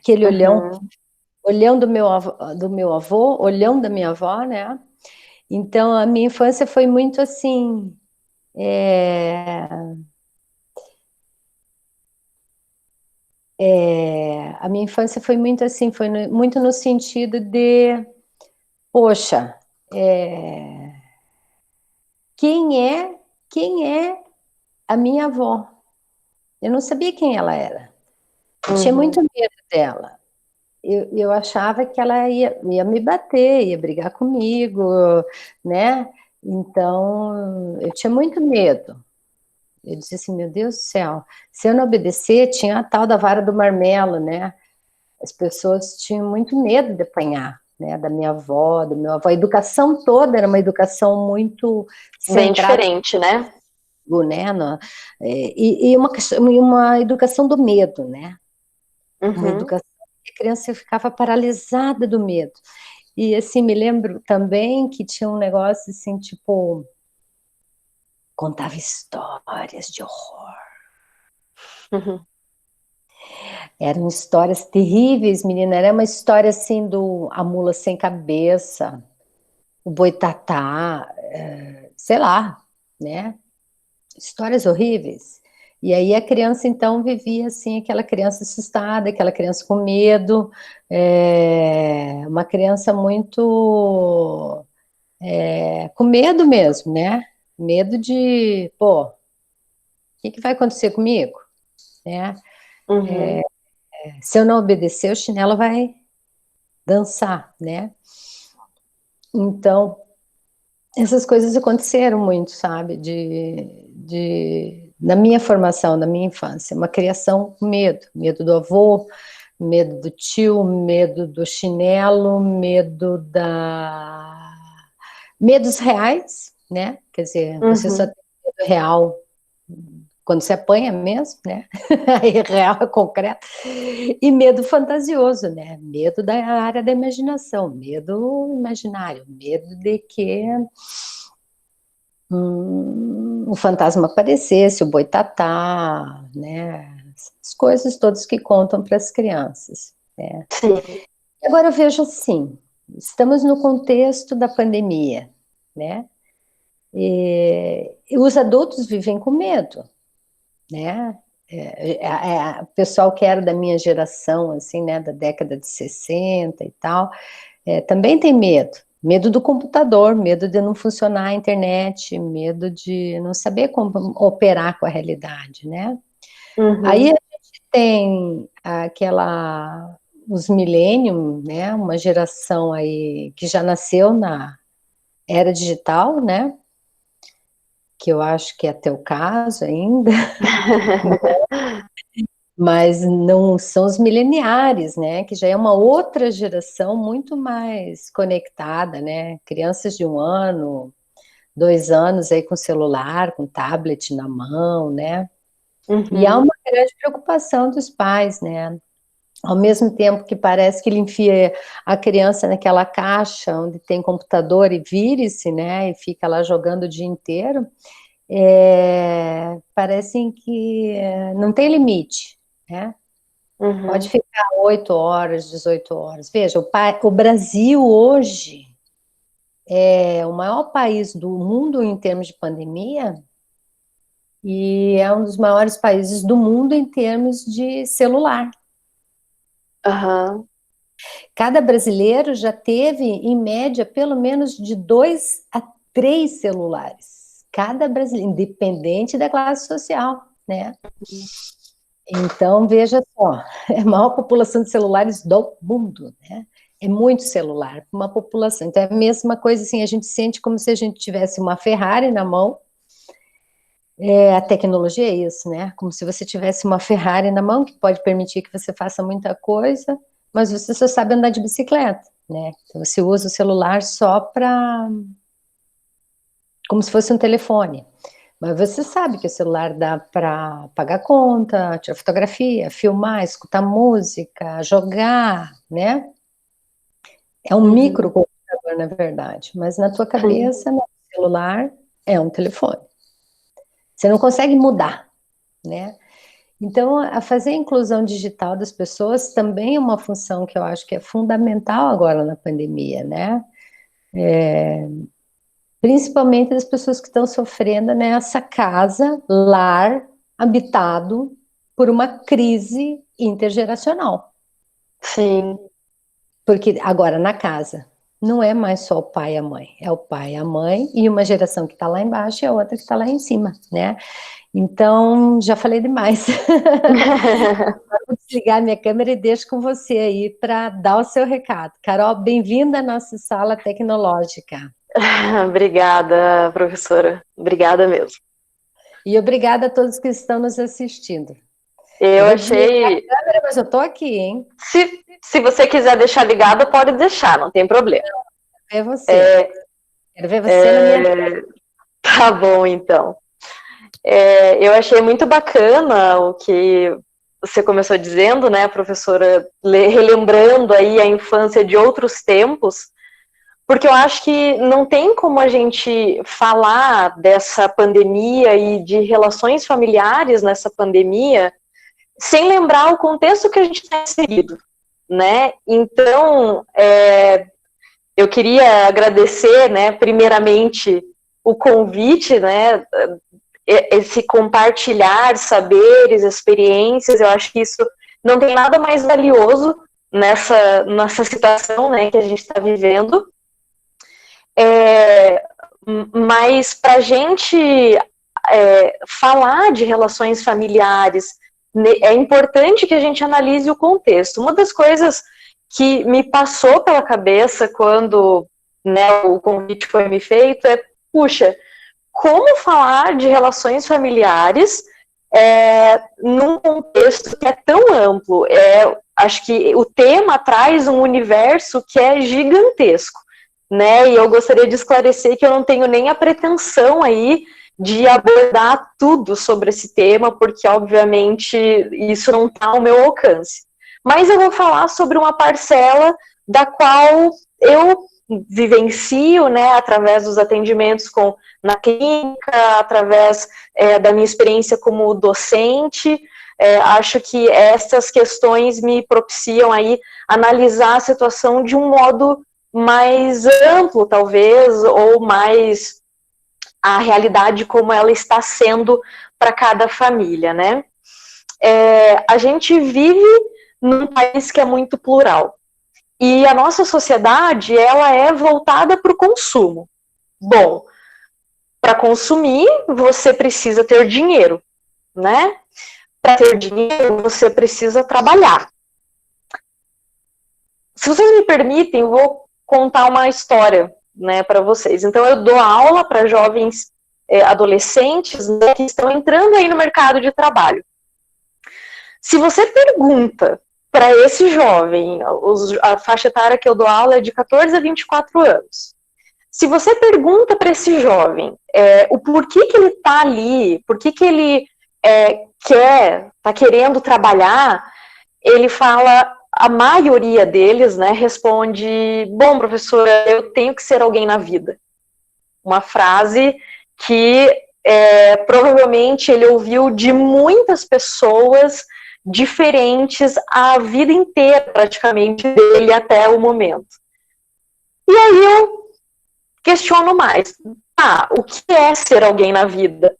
aquele olhão, Uhum. olhão do meu avô, olhão da minha avó, né? Então, a minha infância foi muito assim, é, a minha infância foi muito assim, muito no sentido de, poxa, é, quem é, quem é a minha avó? Eu não sabia quem ela era. Eu tinha muito Uhum. medo dela. Eu achava que ela ia me bater, ia brigar comigo, né? Então, eu tinha muito medo. Eu disse assim, meu Deus do céu, se eu não obedecer, tinha a tal da vara do marmelo, né? As pessoas tinham muito medo de apanhar, né? Da minha avó, do meu avô. A educação toda era uma educação muito Bem centrada, diferente, né? né? E uma educação do medo, né? Uma Uhum. educação que a criança ficava paralisada do medo. E assim, me lembro também que tinha um negócio assim, tipo, contava histórias de horror. Uhum. Eram histórias terríveis, menina. Era uma história assim do A Mula Sem Cabeça, o Boitatá, sei lá, né? Histórias horríveis. E aí a criança então vivia assim, aquela criança assustada, aquela criança com medo, uma criança muito com medo mesmo, né? Medo de, pô, o que que vai acontecer comigo, né? Uhum. Se eu não obedecer, o chinelo vai dançar, né? Então, essas coisas aconteceram muito, sabe? Na minha formação, na minha infância, uma criação com medo, medo do avô, medo do tio, medo do chinelo, medos reais, né? Quer dizer, você só Uhum. tem medo real quando você apanha mesmo, né? Aí é real, é concreto. E medo fantasioso, né? Medo da área da imaginação, medo imaginário, medo de que o fantasma aparecesse, o boitatá, né? As coisas todas que contam para as crianças, né? Sim. Agora eu vejo assim, estamos no contexto da pandemia, né? E os adultos vivem com medo, né? O pessoal que era da minha geração, assim, né, da década de 60 e tal, também tem medo. Medo do computador, medo de não funcionar a internet, medo de não saber como operar com a realidade, né? Aí Uhum. a gente tem os millennium, né? Uma geração aí que já nasceu na era digital, né? Que eu acho que é teu caso ainda, mas não são os mileniares, né? Que já é uma outra geração muito mais conectada, né? Crianças de 1 ano, 2 anos aí com celular, com tablet na mão, né? E há Uhum. uma grande preocupação dos pais, né? Ao mesmo tempo que parece que ele enfia a criança naquela caixa onde tem computador e vírus, né? E fica lá jogando o dia inteiro, parece que não tem limite, né? Pode Uhum. ficar 8 horas, 18 horas. Veja, o Brasil hoje é o maior país do mundo em termos de pandemia e é um dos maiores países do mundo em termos de celular. Aham. Cada brasileiro já teve, em média, pelo menos de 2 a 3 celulares. Cada brasileiro, independente da classe social, né? Então, veja só, é a maior população de celulares do mundo, né? É muito celular, uma população. Então, é a mesma coisa assim, a gente sente como se a gente tivesse uma Ferrari na mão. A tecnologia é isso, né? Como se você tivesse uma Ferrari na mão, que pode permitir que você faça muita coisa, mas você só sabe andar de bicicleta, né? Então, você usa o celular só para, como se fosse um telefone. Mas você sabe que o celular dá para pagar conta, tirar fotografia, filmar, escutar música, jogar, né? É um Uhum. microcomputador, na verdade, mas na tua Sim. cabeça, no celular, é um telefone. Você não consegue mudar, né? Então, a fazer a inclusão digital das pessoas também é uma função que eu acho que é fundamental agora na pandemia, né? Principalmente das pessoas que estão sofrendo nessa casa, lar, habitado por uma crise intergeracional. Sim. Porque agora na casa não é mais só o pai e a mãe, é o pai, a mãe e uma geração que está lá embaixo e a outra que está lá em cima, né? Então, já falei demais. Vou desligar minha câmera e deixo com você aí para dar o seu recado. Carol, bem-vinda à nossa sala tecnológica. Obrigada, professora. Obrigada mesmo. E obrigada a todos que estão nos assistindo. Eu vou desligar achei. a câmera, mas eu estou aqui, hein? Se você quiser deixar ligado, pode deixar, não tem problema. Quero ver você. Quero ver você na minha. Tá bom, então. Eu achei muito bacana o que você começou dizendo, né, professora, relembrando aí a infância de outros tempos, porque eu acho que não tem como a gente falar dessa pandemia e de relações familiares nessa pandemia sem lembrar o contexto que a gente está inserido, né? Então, eu queria agradecer, né, primeiramente, o convite, né, esse compartilhar saberes, experiências. Eu acho que isso não tem nada mais valioso nessa situação, né, que a gente está vivendo. Mas para a gente falar de relações familiares, é importante que a gente analise o contexto. Uma das coisas que me passou pela cabeça quando, né, o convite foi me feito puxa, como falar de relações familiares num contexto que é tão amplo? Acho que o tema traz um universo que é gigantesco, né? E eu gostaria de esclarecer que eu não tenho nem a pretensão aí de abordar tudo sobre esse tema, porque, obviamente, isso não está ao meu alcance. Mas eu vou falar sobre uma parcela da qual eu vivencio, né, através dos atendimentos na clínica, através da minha experiência como docente. Acho que essas questões me propiciam aí analisar a situação de um modo mais amplo, talvez, ou mais a realidade como ela está sendo para cada família, né? A gente vive num país que é muito plural. E a nossa sociedade, ela é voltada para o consumo. Bom, para consumir, você precisa ter dinheiro, né? Para ter dinheiro, você precisa trabalhar. Se vocês me permitem, eu vou contar uma história, né, para vocês. Então, eu dou aula para jovens adolescentes, né, que estão entrando aí no mercado de trabalho. Se você pergunta para esse jovem, a faixa etária que eu dou aula é de 14 a 24 anos. Se você pergunta para esse jovem o porquê que ele está ali, por que ele está querendo trabalhar, ele fala, a maioria deles, né, responde: bom, professora, eu tenho que ser alguém na vida. Uma frase que provavelmente ele ouviu de muitas pessoas diferentes a vida inteira, praticamente, dele até o momento. E aí eu questiono mais. O que é ser alguém na vida?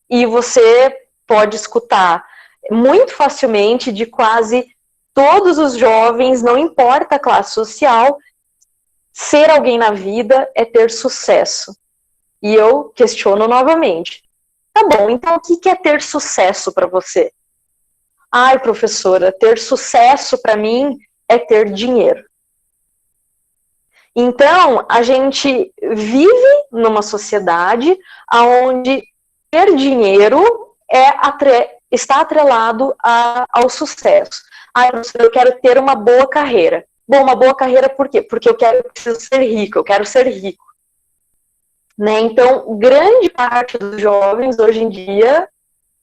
E você pode escutar muito facilmente de quase todos os jovens, não importa a classe social, ser alguém na vida é ter sucesso. E eu questiono novamente. Tá bom, então o que é ter sucesso para você? Ai, professora, ter sucesso para mim é ter dinheiro. Então, a gente vive numa sociedade onde ter dinheiro está atrelado ao sucesso. Ai, professora, eu quero ter uma boa carreira. Bom, uma boa carreira por quê? Porque eu preciso ser rico, eu quero ser rico. Né? Então, grande parte dos jovens hoje em dia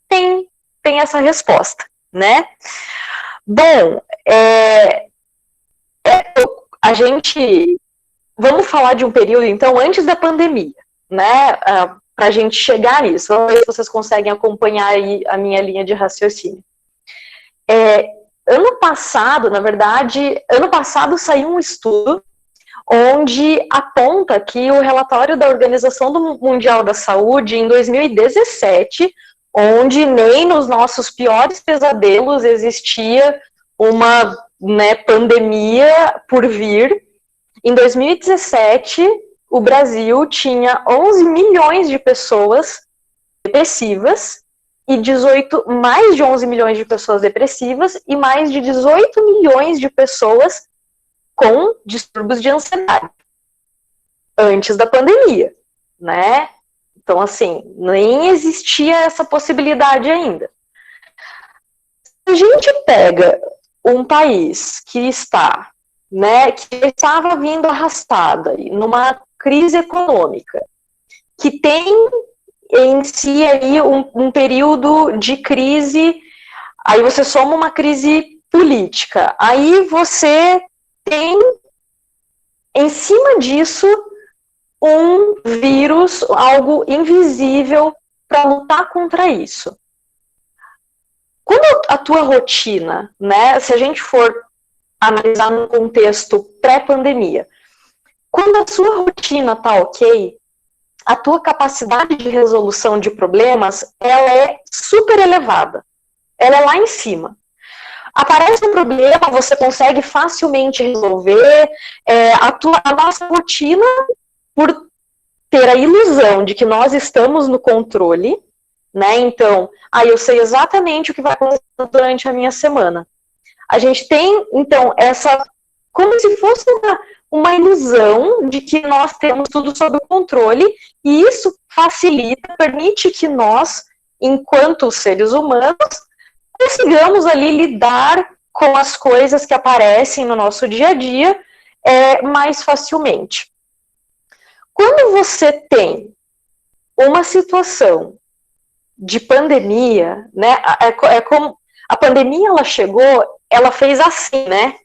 tem essa resposta, né? Bom, a gente... Vamos falar de um período, então, antes da pandemia, né? Para a gente chegar nisso. Vamos ver se vocês conseguem acompanhar aí a minha linha de raciocínio. ano passado, na verdade, ano passado saiu um estudo onde aponta que o relatório da Organização Mundial da Saúde, em 2017, onde nem nos nossos piores pesadelos existia uma, né, pandemia por vir, em 2017, o Brasil tinha 11 milhões de pessoas depressivas, e mais de 11 milhões de pessoas depressivas, e mais de 18 milhões de pessoas com distúrbios de ansiedade, antes da pandemia, né? Então, assim, nem existia essa possibilidade ainda. Se a gente pega um país que está, né, que estava vindo arrastada numa crise econômica, que tem em si aí um período de crise, aí você soma uma crise política, aí você tem em cima disso um vírus, algo invisível para lutar contra isso. Quando a tua rotina, né, se a gente for analisar no contexto pré-pandemia, quando a sua rotina está ok, a tua capacidade de resolução de problemas, ela é super elevada. Ela é lá em cima. Aparece um problema, você consegue facilmente resolver. A nossa rotina, por ter a ilusão de que nós estamos no controle, né? Então, eu sei exatamente o que vai acontecer durante a minha semana. A gente tem, então, como se fosse uma ilusão de que nós temos tudo sob controle, e isso facilita, permite que nós, enquanto seres humanos, consigamos ali lidar com as coisas que aparecem no nosso dia a dia mais facilmente. Quando você tem uma situação de pandemia, né, como a pandemia ela chegou, ela fez assim, né?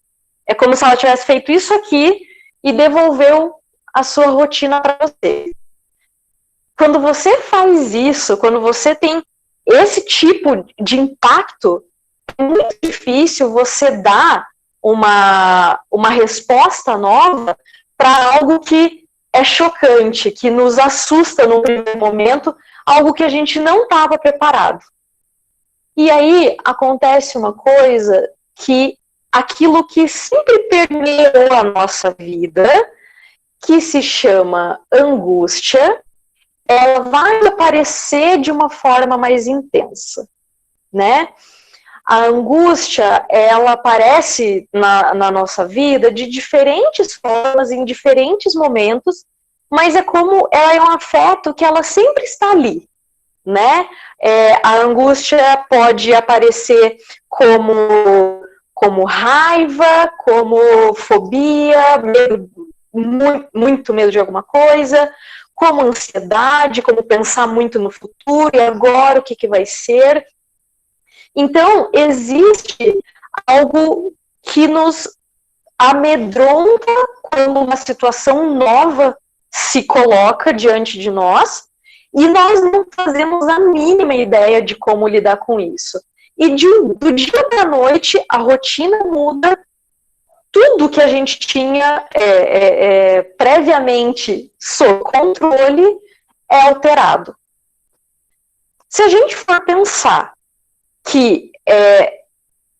É como se ela tivesse feito isso aqui e devolveu a sua rotina para você. Quando você faz isso, quando você tem esse tipo de impacto, é muito difícil você dar uma resposta nova para algo que é chocante, que nos assusta no primeiro momento, algo que a gente não estava preparado. E aí acontece uma coisa que aquilo que sempre permeou a nossa vida, que se chama angústia, ela vai aparecer de uma forma mais intensa, né? A angústia, ela aparece na nossa vida de diferentes formas, em diferentes momentos, mas é como ela é um afeto que ela sempre está ali, né? A angústia pode aparecer como raiva, como fobia, medo, muito medo de alguma coisa, como ansiedade, como pensar muito no futuro, e agora o que vai ser. Então, existe algo que nos amedronta quando uma situação nova se coloca diante de nós, e nós não fazemos a mínima ideia de como lidar com isso. E do dia para a noite, a rotina muda, tudo que a gente tinha previamente sob controle é alterado. Se a gente for pensar que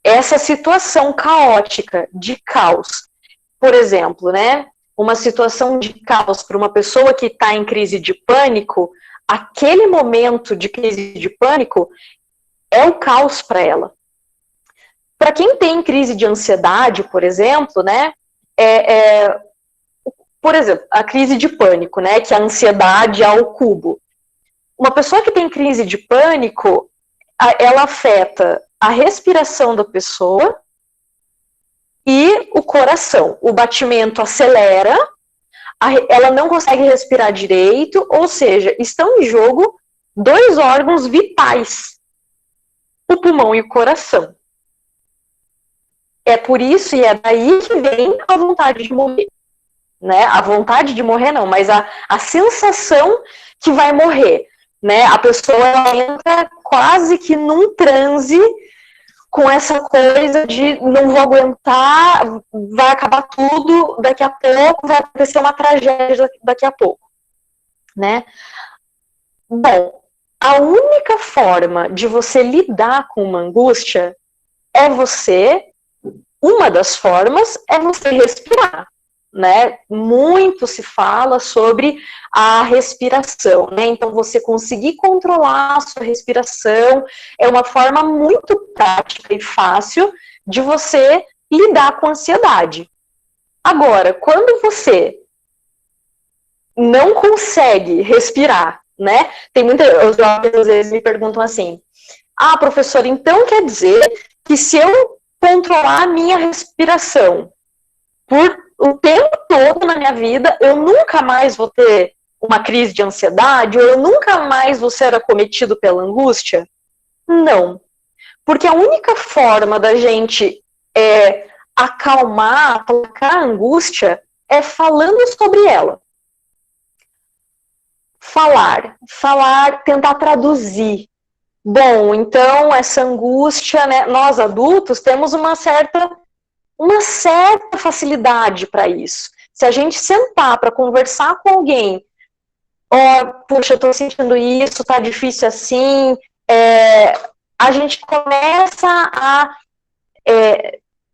essa situação caótica de caos, por exemplo, né, uma situação de caos para uma pessoa que está em crise de pânico, aquele momento de crise de pânico é o caos para ela. Para quem tem crise de ansiedade, por exemplo, né, por exemplo, a crise de pânico, né, que é a ansiedade ao cubo. Uma pessoa que tem crise de pânico, ela afeta a respiração da pessoa e o coração. O batimento acelera, ela não consegue respirar direito, ou seja, estão em jogo 2 órgãos vitais, o pulmão e o coração. É por isso, e é daí que vem a vontade de morrer. Né? A vontade de morrer não, mas a sensação que vai morrer. Né? A pessoa entra quase que num transe, com essa coisa de não vou aguentar, vai acabar tudo daqui a pouco, vai acontecer uma tragédia daqui a pouco, né? Bom, a única forma de você lidar com uma angústia é uma das formas é você respirar, né? Muito se fala sobre a respiração, né? Então, você conseguir controlar a sua respiração é uma forma muito prática e fácil de você lidar com a ansiedade. Agora, quando você não consegue respirar, né? Os jovens às vezes me perguntam assim: ah, professor, então quer dizer que se eu controlar a minha respiração por o tempo todo na minha vida, eu nunca mais vou ter uma crise de ansiedade, ou eu nunca mais vou ser acometido pela angústia? Não. Porque a única forma da gente acalmar, aplacar a angústia, é falando sobre ela. Falar, tentar traduzir. Bom, então essa angústia, né, nós adultos temos uma certa facilidade para isso. Se a gente sentar para conversar com alguém, puxa, eu estou sentindo isso, tá difícil assim, a gente começa a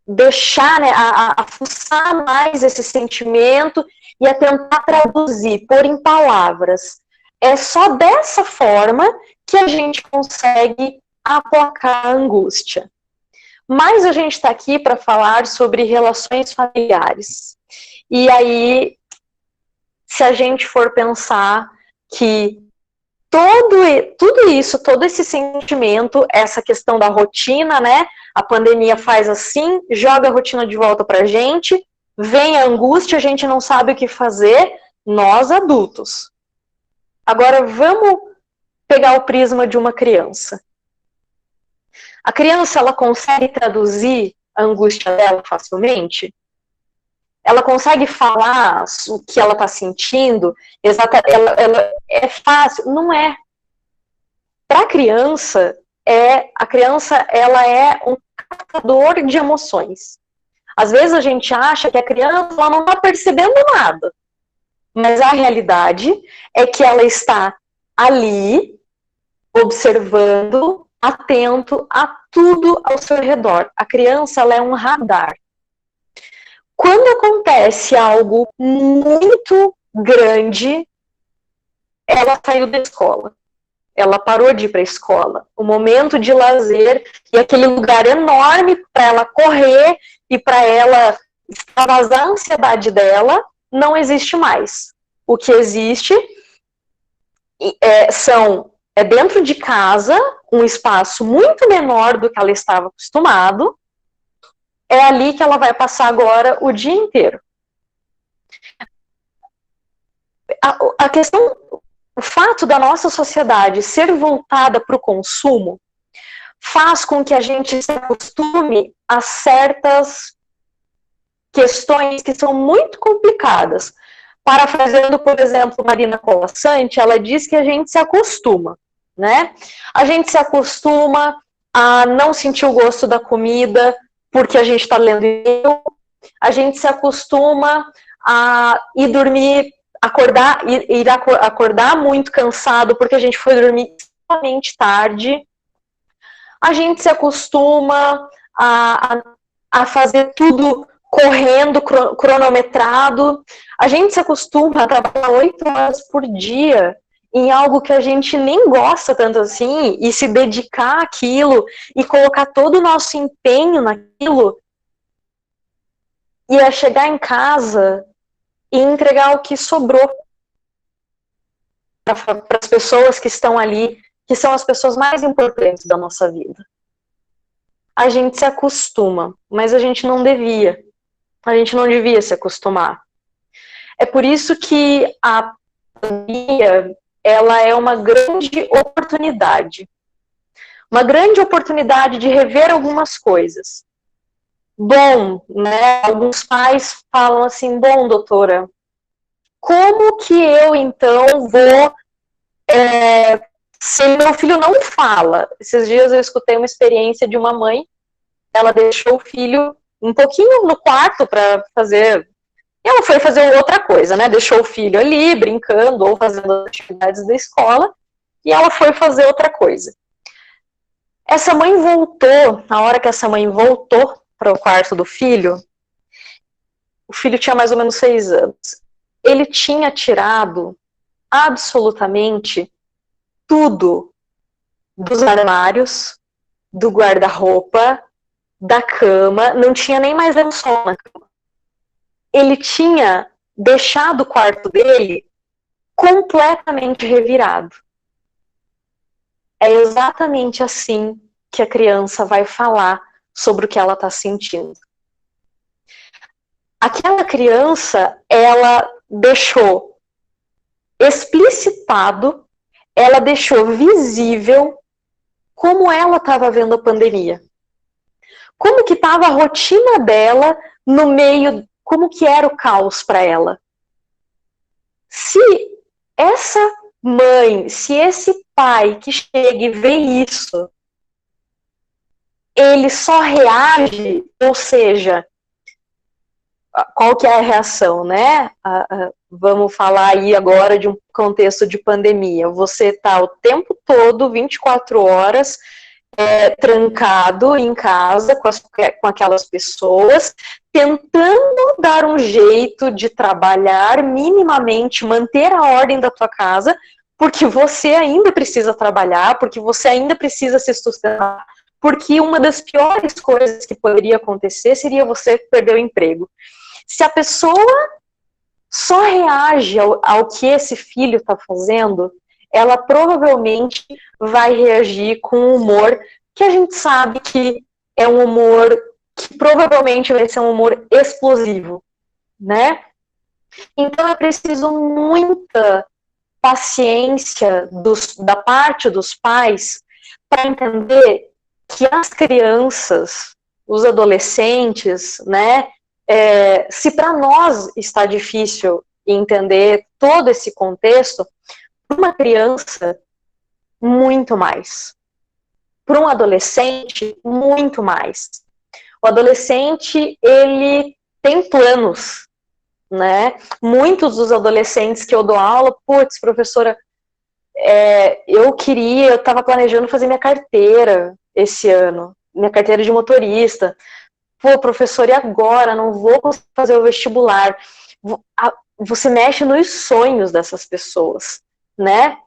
deixar, né, a fuçar mais esse sentimento e a tentar traduzir, pôr em palavras. É só dessa forma que a gente consegue aplacar a angústia. Mas a gente está aqui para falar sobre relações familiares. E aí, se a gente for pensar que tudo isso, todo esse sentimento, essa questão da rotina, né? A pandemia faz assim, joga a rotina de volta para a gente, vem a angústia, a gente não sabe o que fazer, nós adultos. Agora vamos pegar o prisma de uma criança. A criança, ela consegue traduzir a angústia dela facilmente? Ela consegue falar o que ela está sentindo? Ela é fácil? Não é. Para a criança ela é um captador de emoções. Às vezes a gente acha que a criança ela não está percebendo nada, mas a realidade é que ela está ali, observando, atento a tudo ao seu redor. A criança ela é um radar. Quando acontece algo muito grande, ela saiu da escola. Ela parou de ir para a escola. O momento de lazer e aquele lugar enorme para ela correr e para ela extravasar a ansiedade dela, não existe mais. O que existe é dentro de casa, um espaço muito menor do que ela estava acostumado. É ali que ela vai passar agora o dia inteiro. A questão, o fato da nossa sociedade ser voltada para o consumo faz com que a gente se acostume a certas questões que são muito complicadas. Parafraseando, por exemplo, Marina Colasanti, ela diz que a gente se acostuma, né? A gente se acostuma a não sentir o gosto da comida porque a gente está lendo e-mail, a gente se acostuma a ir dormir, acordar muito cansado porque a gente foi dormir extremamente tarde, a gente se acostuma a fazer tudo correndo, cronometrado, a gente se acostuma a trabalhar 8 horas por dia em algo que a gente nem gosta tanto assim, e se dedicar àquilo, e colocar todo o nosso empenho naquilo, e é chegar em casa e entregar o que sobrou para as pessoas que estão ali, que são as pessoas mais importantes da nossa vida. A gente se acostuma, mas a gente não devia. A gente não devia se acostumar. É por isso que a pandemia, ela é uma grande oportunidade. Uma grande oportunidade de rever algumas coisas. Bom, né, alguns pais falam assim, bom, doutora, como que eu, então, vou... se meu filho não fala? Esses dias eu escutei uma experiência de uma mãe ela deixou o filho um pouquinho no quarto para fazer. Ela foi fazer outra coisa, né? Deixou o filho ali, brincando ou fazendo atividades da escola, e ela foi fazer outra coisa. Essa mãe voltou, na hora que essa mãe voltou para o quarto do filho, o filho tinha mais ou menos 6 anos. Ele tinha tirado absolutamente tudo dos armários, do guarda-roupa, da cama, não tinha nem mais lençol na cama. Ele tinha deixado o quarto dele completamente revirado. É exatamente assim que a criança vai falar sobre o que ela está sentindo. Aquela criança, ela deixou explicitado, ela deixou visível como ela estava vendo a pandemia. Como que estava a rotina dela no meio, como que era o caos para ela. Se essa mãe, se esse pai que chega e vê isso, ele só reage, ou seja, qual que é a reação, né? Vamos falar aí agora de um contexto de pandemia. Você está o tempo todo, 24 horas, trancado em casa com aquelas pessoas, tentando dar um jeito de trabalhar minimamente, manter a ordem da tua casa, porque você ainda precisa trabalhar, porque você ainda precisa se sustentar, porque uma das piores coisas que poderia acontecer seria você perder o emprego. Se a pessoa só reage ao que esse filho está fazendo, ela provavelmente vai reagir com um humor que a gente sabe que é um humor que provavelmente vai ser um humor explosivo, né? Então é preciso muita paciência da parte dos pais para entender que as crianças, os adolescentes, né? Se para nós está difícil entender todo esse contexto, para uma criança, muito mais. Para um adolescente, muito mais. O adolescente, ele tem planos, né? Muitos dos adolescentes que eu dou aula, putz, professora, eu estava planejando fazer minha carteira esse ano, minha carteira de motorista. Pô, professor, e agora? Não vou conseguir fazer o vestibular. Você mexe nos sonhos dessas pessoas, né?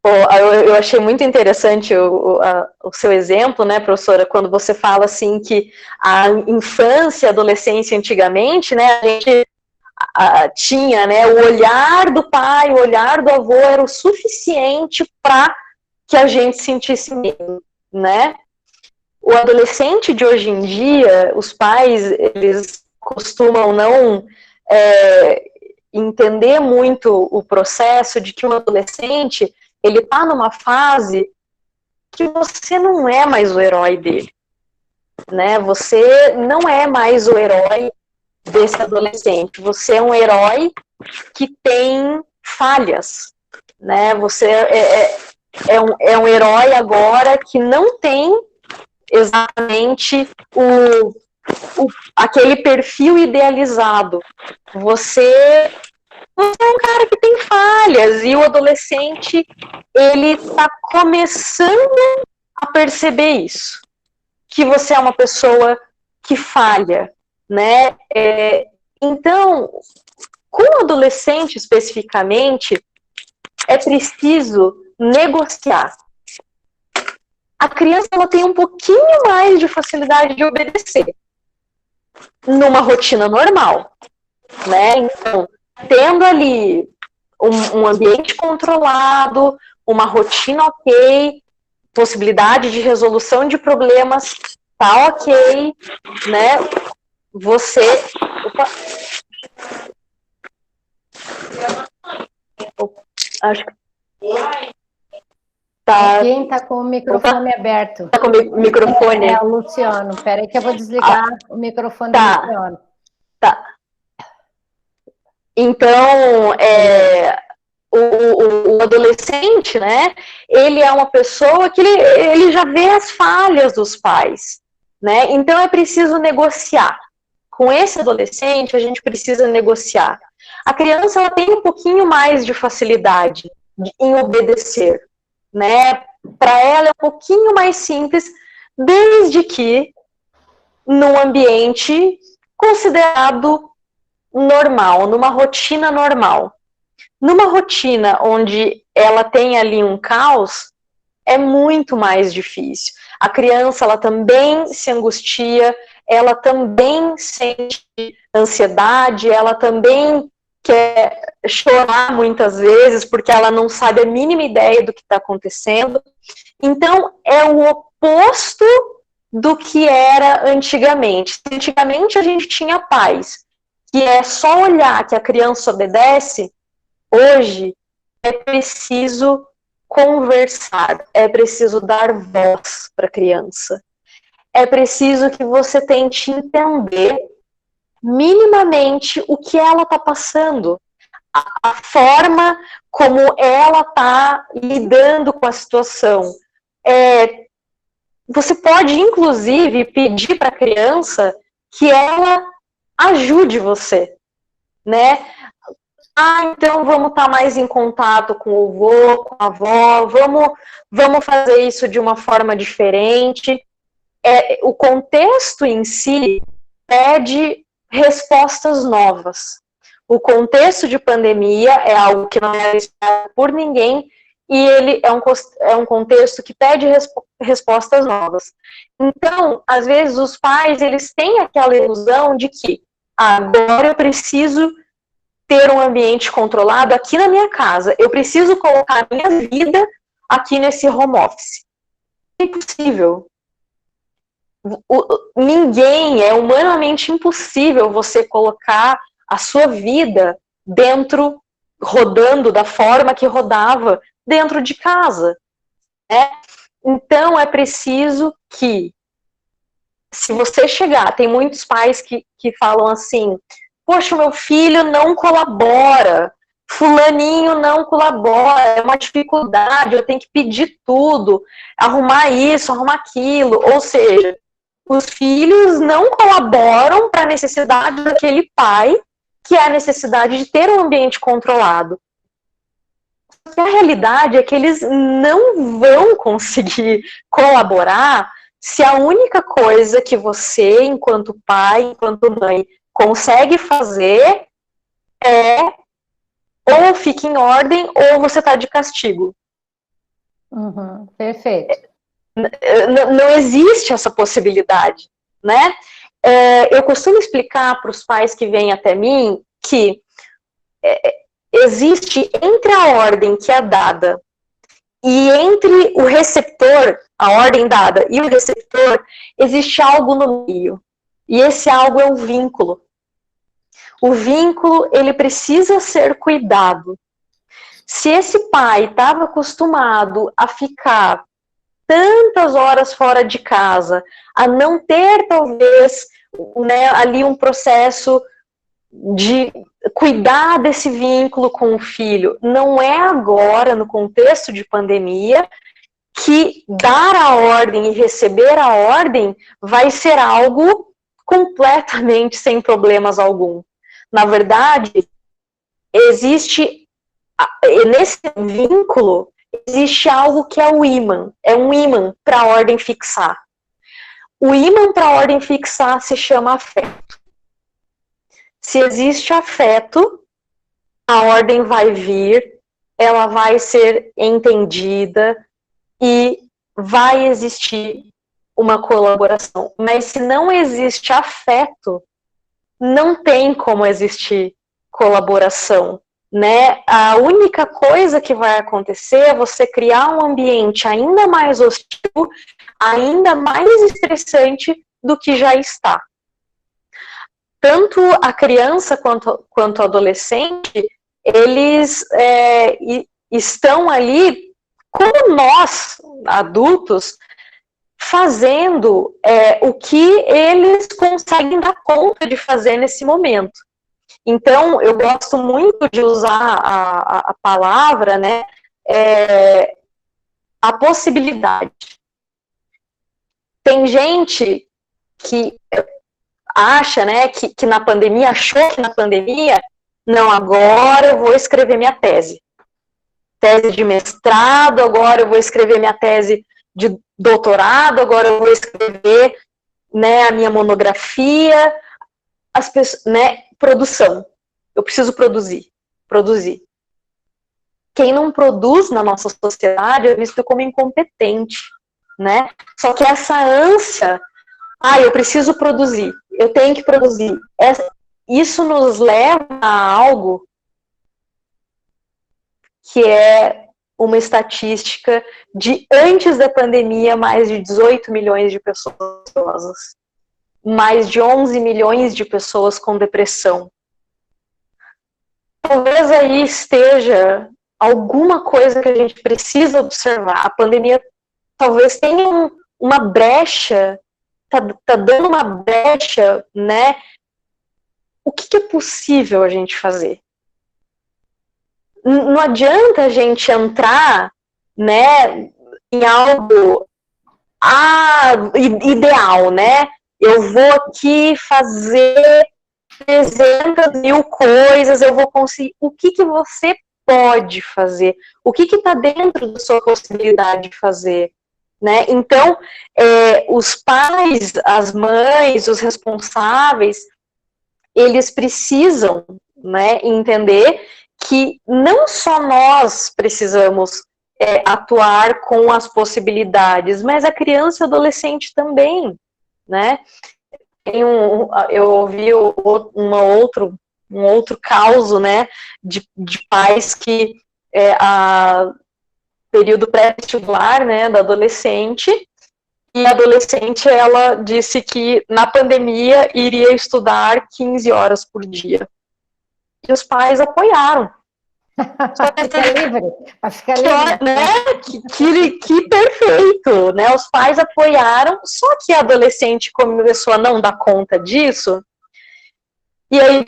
Eu achei muito interessante o seu exemplo, né, professora, quando você fala assim que a infância, a adolescência antigamente, né, a gente tinha, né, o olhar do pai, o olhar do avô era o suficiente para que a gente sentisse medo, né? O adolescente de hoje em dia, os pais, eles costumam não entender muito o processo de que um adolescente, ele está numa fase que você não é mais o herói dele, né? Você não é mais o herói desse adolescente. Você é um que tem falhas, né? Você é um herói agora que não tem exatamente aquele perfil idealizado. Você é um cara que tem falhas, e o adolescente, ele está começando a perceber isso, que você é uma pessoa que falha, né? Então, com o adolescente especificamente, é preciso negociar. A criança, ela tem um pouquinho mais de facilidade de obedecer numa rotina normal, né? Então, tendo ali um ambiente controlado, uma rotina ok, possibilidade de resolução de problemas tá ok, né? Você... Opa. Acho que... Tá. Quem está com o microfone aberto? Está com o microfone? É o Luciano. Espera aí que eu vou desligar o microfone do Luciano. Tá. Então, o adolescente, né, ele é uma pessoa que ele já vê as falhas dos pais. né? Então é preciso negociar. Com esse adolescente, a gente precisa negociar. A criança, ela tem um pouquinho mais de facilidade em obedecer, né? Para ela é um pouquinho mais simples, desde que num ambiente considerado normal, numa rotina normal. Numa rotina onde ela tem ali um caos, é muito mais difícil. A criança, ela também se angustia, ela também sente ansiedade, ela também quer chorar muitas vezes, porque ela não sabe a mínima ideia do que está acontecendo. Então, é o oposto do que era antigamente. Antigamente, a gente tinha paz, que é só olhar que a criança obedece. Hoje, é preciso conversar, é preciso dar voz para a criança. É preciso que você tente entender minimamente o que ela está passando, a forma como ela está lidando com a situação. Você pode, inclusive, pedir para a criança que ela ajude você, né? Então vamos estar mais em contato com o avô, com a avó, vamos fazer isso de uma forma diferente. O contexto em si pede respostas novas. O contexto de pandemia é algo que não é esperado por ninguém e ele é um contexto que pede respostas novas. Então, às vezes, os pais, eles têm aquela ilusão de que agora eu preciso ter um ambiente controlado aqui na minha casa. Eu preciso colocar a minha vida aqui nesse home office. É impossível. Ninguém, é humanamente impossível você colocar a sua vida dentro, rodando da forma que rodava dentro de casa. Né? Então, é preciso que, se você chegar, tem muitos pais que falam assim, poxa, meu filho não colabora, fulaninho não colabora, é uma dificuldade, eu tenho que pedir tudo, arrumar isso, arrumar aquilo, ou seja, os filhos não colaboram para a necessidade daquele pai, que é a necessidade de ter um ambiente controlado. A realidade é que eles não vão conseguir colaborar se a única coisa que você, enquanto pai, enquanto mãe, consegue fazer é ou fica em ordem ou você está de castigo. Perfeito. Não existe essa possibilidade, né? Eu costumo explicar para os pais que vêm até mim que existe entre a ordem que é dada e entre o receptor, a ordem dada e o receptor, existe algo no meio. E esse algo é o vínculo. O vínculo, ele precisa ser cuidado. Se esse pai estava acostumado a ficar tantas horas fora de casa, a não ter, talvez, né, ali um processo de cuidar desse vínculo com o filho, não é agora, no contexto de pandemia, que dar a ordem e receber a ordem vai ser algo completamente sem problemas algum. Na verdade, existe, nesse vínculo, existe algo que é o ímã, é um ímã para a ordem fixar. O ímã para a ordem fixar se chama afeto. Se existe afeto, a ordem vai vir, ela vai ser entendida e vai existir uma colaboração. Mas se não existe afeto, não tem como existir colaboração, né? A única coisa que vai acontecer é você criar um ambiente ainda mais hostil, ainda mais estressante do que já está. Tanto a criança quanto o adolescente, eles estão ali, como nós, adultos, fazendo o que eles conseguem dar conta de fazer nesse momento. Então, eu gosto muito de usar a palavra, né, a possibilidade. Tem gente que acha, né, que na pandemia, achou que na pandemia, não, agora eu vou escrever minha tese de mestrado, agora eu vou escrever minha tese de doutorado, agora eu vou escrever, né, a minha monografia, as pessoas, né, produção. Eu preciso produzir. Quem não produz na nossa sociedade é visto como incompetente, né? Só que essa ânsia, eu preciso produzir, eu tenho que produzir. Isso nos leva a algo que é uma estatística de antes da pandemia, mais de 18 milhões de pessoas ansiosas, mais de 11 milhões de pessoas com depressão. Talvez aí esteja alguma coisa que a gente precisa observar. A pandemia talvez tenha uma brecha, tá dando uma brecha, né? O que é possível a gente fazer? Não adianta a gente entrar, né, em algo ideal, né? Eu vou aqui fazer 300 mil coisas, eu vou conseguir. O que você pode fazer? O que está dentro da sua possibilidade de fazer? Né? Então, os pais, as mães, os responsáveis, eles precisam, né, entender que não só nós precisamos atuar com as possibilidades, mas a criança e o adolescente também, né? Eu ouvi um outro caso, né, de pais que a período pré-vestibular, né, da adolescente, e a adolescente, ela disse que na pandemia iria estudar 15 horas por dia. E os pais apoiaram. Fica livre, fica livre. Né? Que perfeito, né? Os pais apoiaram, só que a adolescente começou a não dar conta disso, e aí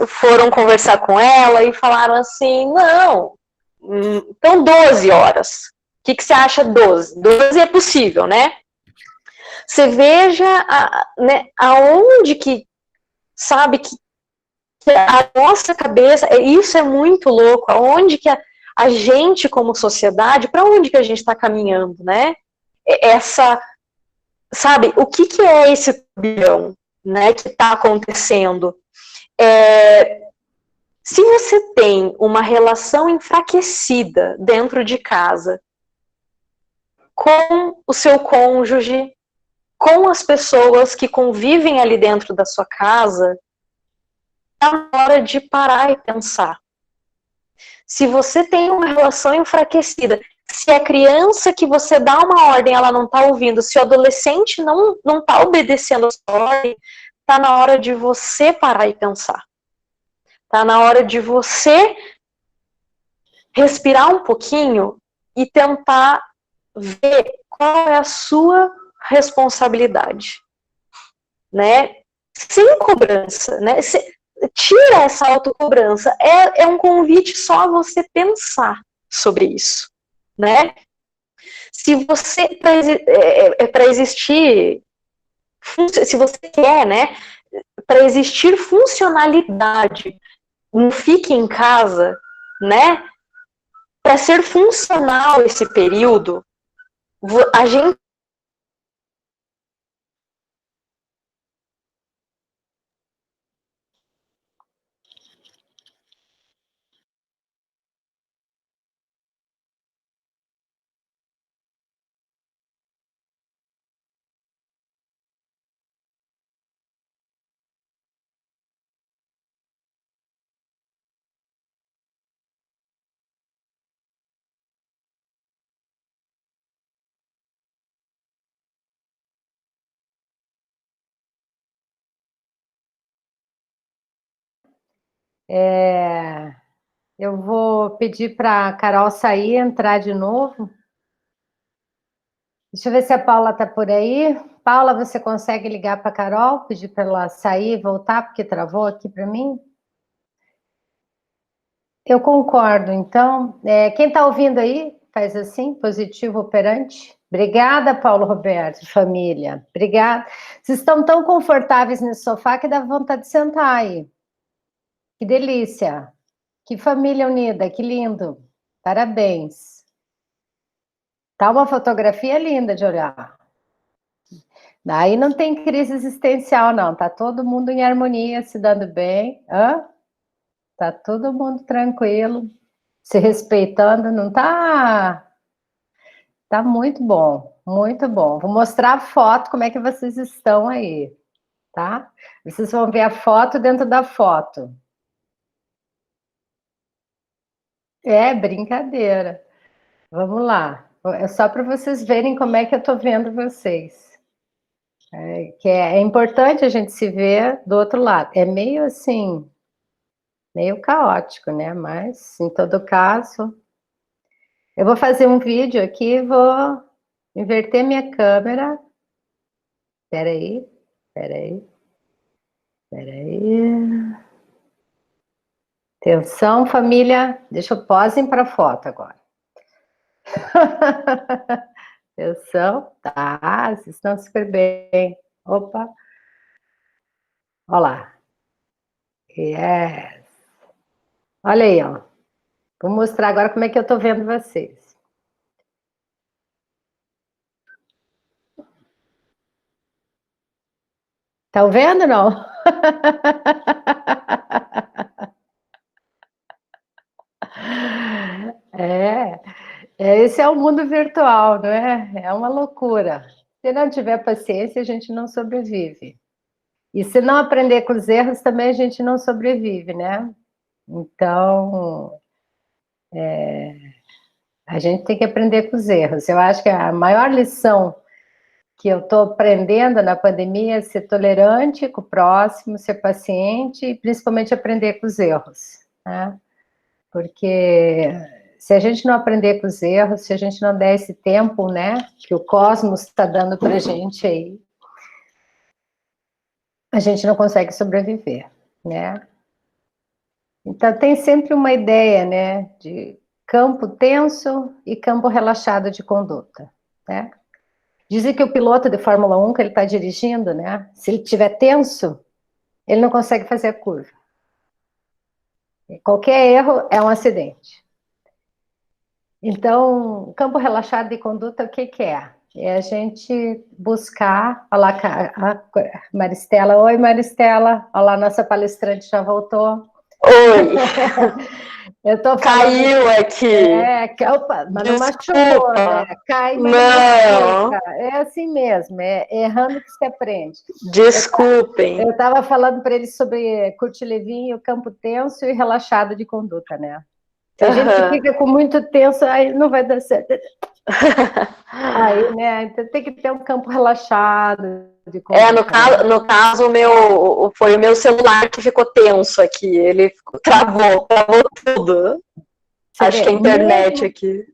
foram conversar com ela e falaram assim, não, então 12 horas. O que você acha 12? 12 é possível, né? Você veja né, aonde que, sabe, que a nossa cabeça, isso é muito louco, aonde que a gente como sociedade, para onde que a gente está caminhando, né? Sabe, o que é esse turbilhão, né, que está acontecendo? Se você tem uma relação enfraquecida dentro de casa, com o seu cônjuge, com as pessoas que convivem ali dentro da sua casa, é na hora de parar e pensar. Se você tem uma relação enfraquecida, se a criança que você dá uma ordem, ela não está ouvindo, se o adolescente não está obedecendo a sua ordem, está na hora de você parar e pensar. Está na hora de você respirar um pouquinho e tentar ver qual é a sua responsabilidade, né? Sem cobrança, né? Tira essa autocobrança. É um convite só a você pensar sobre isso, né? Se você para existir, se você quer, né? Para existir funcionalidade, não fique em casa, né? Para ser funcional esse período, a gente Eu vou pedir para a Carol sair e entrar de novo. Deixa eu ver se a Paula está por aí. Paula, você consegue ligar para a Carol, pedir para ela sair e voltar, porque travou aqui para mim? Eu concordo. Então, quem está ouvindo aí? faz assim, positivo operante. Obrigada, Paulo Roberto, família. Obrigada. Vocês estão tão confortáveis nesse sofá que dá vontade de sentar aí. Que delícia. Que família unida, que lindo. Parabéns. Tá uma fotografia linda de olhar. Aí não tem crise existencial, não. Tá todo mundo em harmonia, se dando bem. Hã? Tá todo mundo tranquilo, se respeitando. Não tá... Tá muito bom, muito bom. Vou mostrar a foto, como é que vocês estão aí, tá? Vocês vão ver a foto dentro da foto. É brincadeira. Vamos lá. É só para vocês verem como é que eu estou vendo vocês. É importante a gente se ver do outro lado. É meio assim, meio caótico, né? Mas, em todo caso, eu vou fazer um vídeo aqui, vou inverter minha câmera. Espera aí, espera aí, espera aí. Atenção, família. Deixa eu posem para a foto agora. Atenção. Tá, vocês estão super bem. Opa. Olha lá. Yes. Olha aí, ó. Vou mostrar agora como é que eu estou vendo vocês. Estão vendo ou não? Esse é o mundo virtual, não é? É uma loucura. Se não tiver paciência, a gente não sobrevive. E se não aprender com os erros, também a gente não sobrevive, né? Então, a gente tem que aprender com os erros. Eu acho que a maior lição que eu estou aprendendo na pandemia é ser tolerante com o próximo, ser paciente e principalmente aprender com os erros, né? Porque se a gente não aprender com os erros, se a gente não der esse tempo, né, que o cosmos está dando para a gente aí, a gente não consegue sobreviver, né? Então tem sempre uma ideia, né, de campo tenso e campo relaxado de conduta, né? Dizem que o piloto de Fórmula 1, que ele está dirigindo, né, se ele estiver tenso, ele não consegue fazer a curva. Qualquer erro é um acidente. Então, campo relaxado de conduta, o que que é? É a gente buscar... Olha lá, a Maristela. Oi, Maristela. Olha lá, nossa palestrante já voltou. Oi! Eu tô Caiu aqui. Opa, mas não Desculpa. machucou, né? Cai, mas não machuca. É assim mesmo, é errando que se aprende. Desculpem. Eu estava falando para eles sobre curtir-levinho, o campo tenso e relaxado de conduta, né? Se a gente fica com muito tenso, aí não vai dar certo. Aí, né? Então tem que ter um campo relaxado de conduta. No caso, foi o meu celular que ficou tenso aqui. Ele travou tudo. Acho que a internet aqui.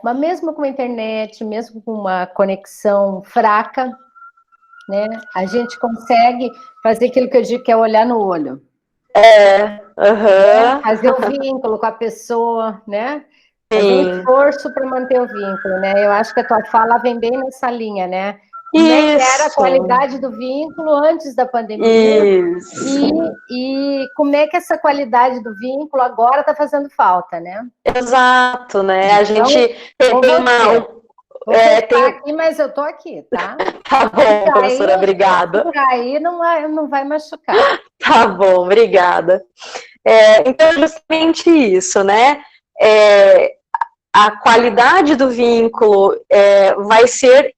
Mas mesmo com a internet, mesmo com uma conexão fraca, né? A gente consegue fazer aquilo que eu digo que é olhar no olho. Fazer o vínculo com a pessoa, né? Fazer um esforço para manter o vínculo, né? Eu acho que a tua fala vem bem nessa linha, né? Como é que era a qualidade do vínculo antes da pandemia? E como é que essa qualidade do vínculo agora está fazendo falta, né? Exato, né? A gente tem uma... Vou fechar aqui, mas eu tô aqui, tá? Tá bom, professora, obrigada. Aí não vai machucar. Tá bom, obrigada. Então, é justamente isso, né? A qualidade do vínculo vai ser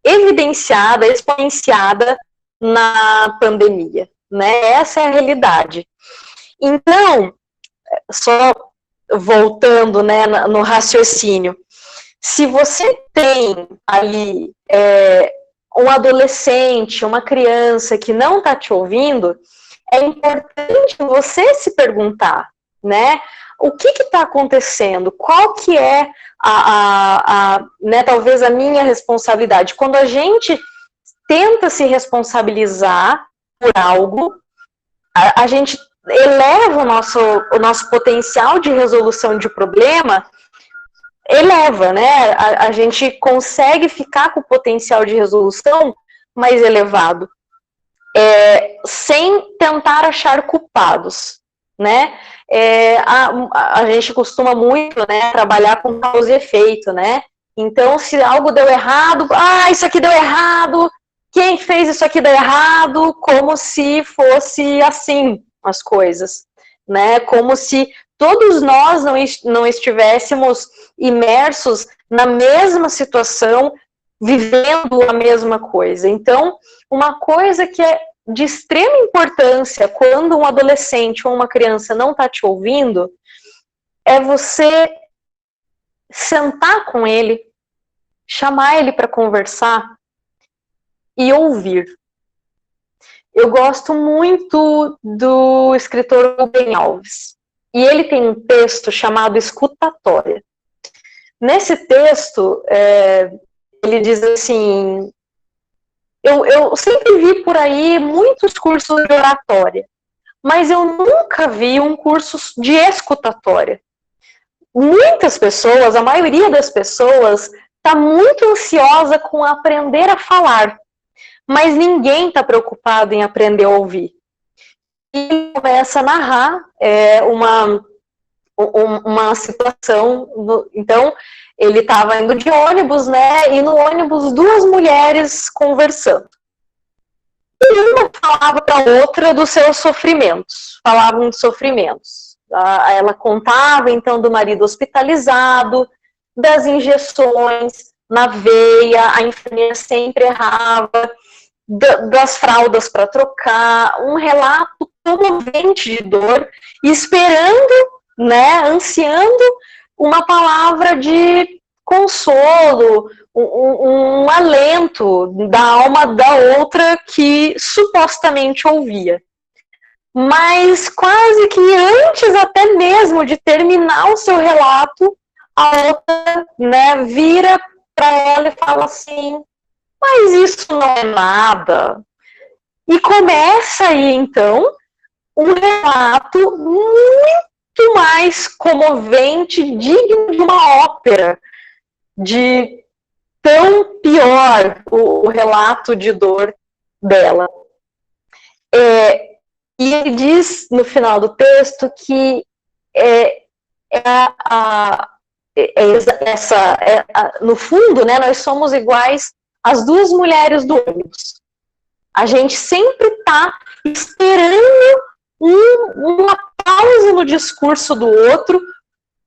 evidenciada, exponenciada na pandemia, né? Essa é a realidade. Então, só voltando, né, no raciocínio, se você tem ali um adolescente, uma criança que não está te ouvindo, é importante você se perguntar, né? O que está acontecendo? Qual que é né, talvez a minha responsabilidade? Quando a gente tenta se responsabilizar por algo, a gente eleva o nosso potencial de resolução de problema eleva, né? A gente consegue ficar com o potencial de resolução mais elevado, sem tentar achar culpados, né? A gente costuma muito, né, trabalhar com causa e efeito, né? Então, se algo deu errado, isso aqui deu errado, quem fez isso aqui deu errado, como se fosse assim as coisas, né? Como se todos nós não estivéssemos imersos na mesma situação, vivendo a mesma coisa. Então, uma coisa que é de extrema importância quando um adolescente ou uma criança não está te ouvindo, é você sentar com ele, chamar ele para conversar e ouvir. Eu gosto muito do escritor Rubem Alves, e ele tem um texto chamado Escutatória. Nesse texto, ele diz assim, eu sempre vi por aí muitos cursos de oratória, mas eu nunca vi um curso de escutatória. Muitas pessoas, a maioria das pessoas, está muito ansiosa com aprender a falar, mas ninguém está preocupado em aprender a ouvir. E ele começa a narrar uma situação. Então, ele estava indo de ônibus, né? E no ônibus, duas mulheres conversando. E uma falava para a outra dos seus sofrimentos. Falavam de sofrimentos. Ela contava, então, do marido hospitalizado, das injeções na veia, a enfermeira sempre errava, das fraldas para trocar, um relato comovente de dor, esperando, né, ansiando uma palavra de consolo, um alento da alma da outra que supostamente ouvia. Mas quase que antes até mesmo de terminar o seu relato, a outra, né, vira para ela e fala assim, mas isso não é nada. E começa aí, então, um relato muito mais comovente, digno de uma ópera, de tão pior o relato de dor dela. E ele diz, no final do texto, que no fundo, né, nós somos iguais às duas mulheres do ônibus. A gente sempre está esperando uma pausa no discurso do outro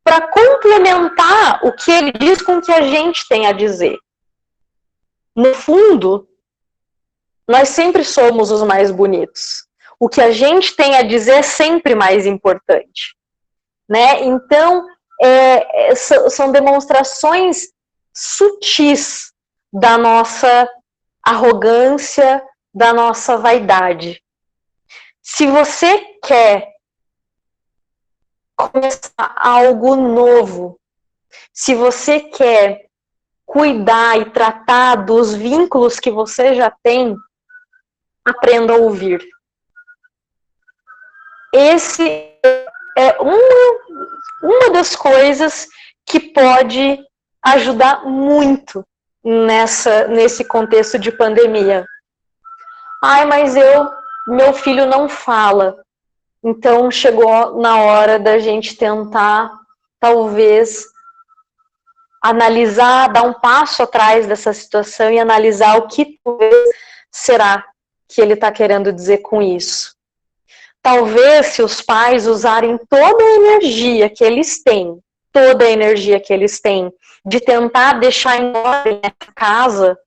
para complementar o que ele diz com o que a gente tem a dizer. No fundo, nós sempre somos os mais bonitos. O que a gente tem a dizer é sempre mais importante, né? Então, são demonstrações sutis da nossa arrogância, da nossa vaidade. Se você quer começar algo novo, se você quer cuidar e tratar dos vínculos que você já tem, aprenda a ouvir. Esse é uma das coisas que pode ajudar muito nesse contexto de pandemia. Mas meu filho não fala. Então chegou na hora da gente tentar, talvez, analisar, dar um passo atrás dessa situação e analisar o que será que ele está querendo dizer com isso. Talvez, se os pais usarem toda a energia que eles têm, de tentar deixar em ordem essa casa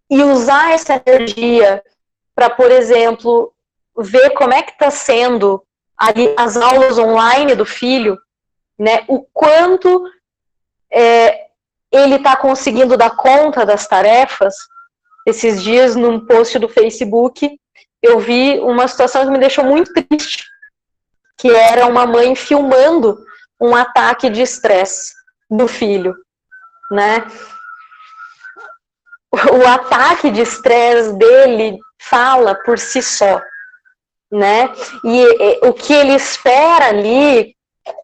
e usar essa energia para, por exemplo, ver como é que está sendo ali as aulas online do filho, né? O quanto ele está conseguindo dar conta das tarefas. Esses dias, num post do Facebook, eu vi uma situação que me deixou muito triste, que era uma mãe filmando um ataque de estresse do filho, né? O ataque de estresse dele fala por si só, né? E o que ele espera ali,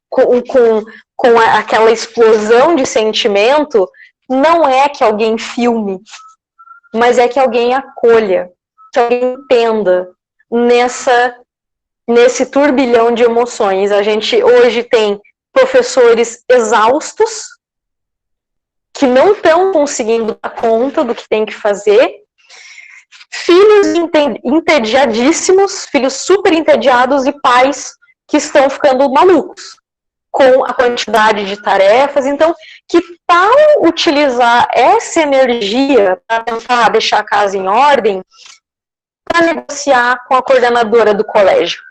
com com aquela explosão de sentimento, não é que alguém filme, mas é que alguém acolha, que alguém entenda nesse turbilhão de emoções. A gente hoje tem professores exaustos, que não estão conseguindo dar conta do que tem que fazer, filhos entediadíssimos, filhos super entediados e pais que estão ficando malucos com a quantidade de tarefas. Então, que tal utilizar essa energia para tentar deixar a casa em ordem para negociar com a coordenadora do colégio,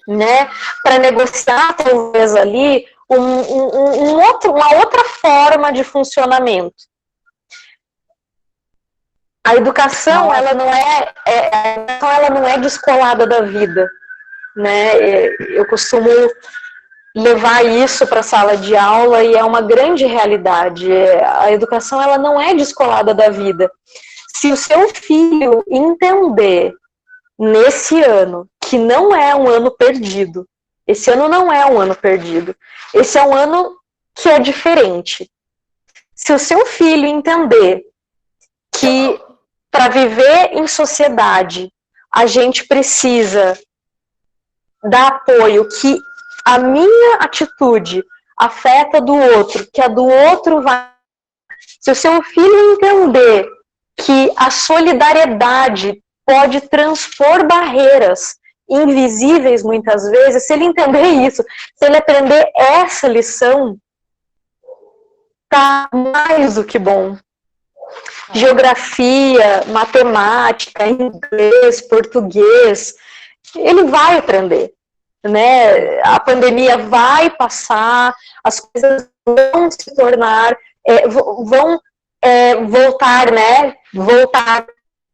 né? Para negociar, talvez, ali uma outra forma de funcionamento. A educação, ela não é descolada da vida, né? Eu costumo levar isso para a sala de aula e é uma grande realidade. A educação, ela não é descolada da vida. Se o seu filho entender nesse ano que não é um ano perdido, esse ano não é um ano perdido, esse é um ano que é diferente. Se o seu filho entender que para viver em sociedade a gente precisa dar apoio, que a minha atitude afeta do outro, que a do outro vai... Se o seu filho entender que a solidariedade pode transpor barreiras invisíveis muitas vezes, se ele entender isso, se ele aprender essa lição, tá mais do que bom. Geografia, matemática, inglês, português, ele vai aprender, né? A pandemia vai passar, as coisas vão se tornar, vão voltar, né? Voltar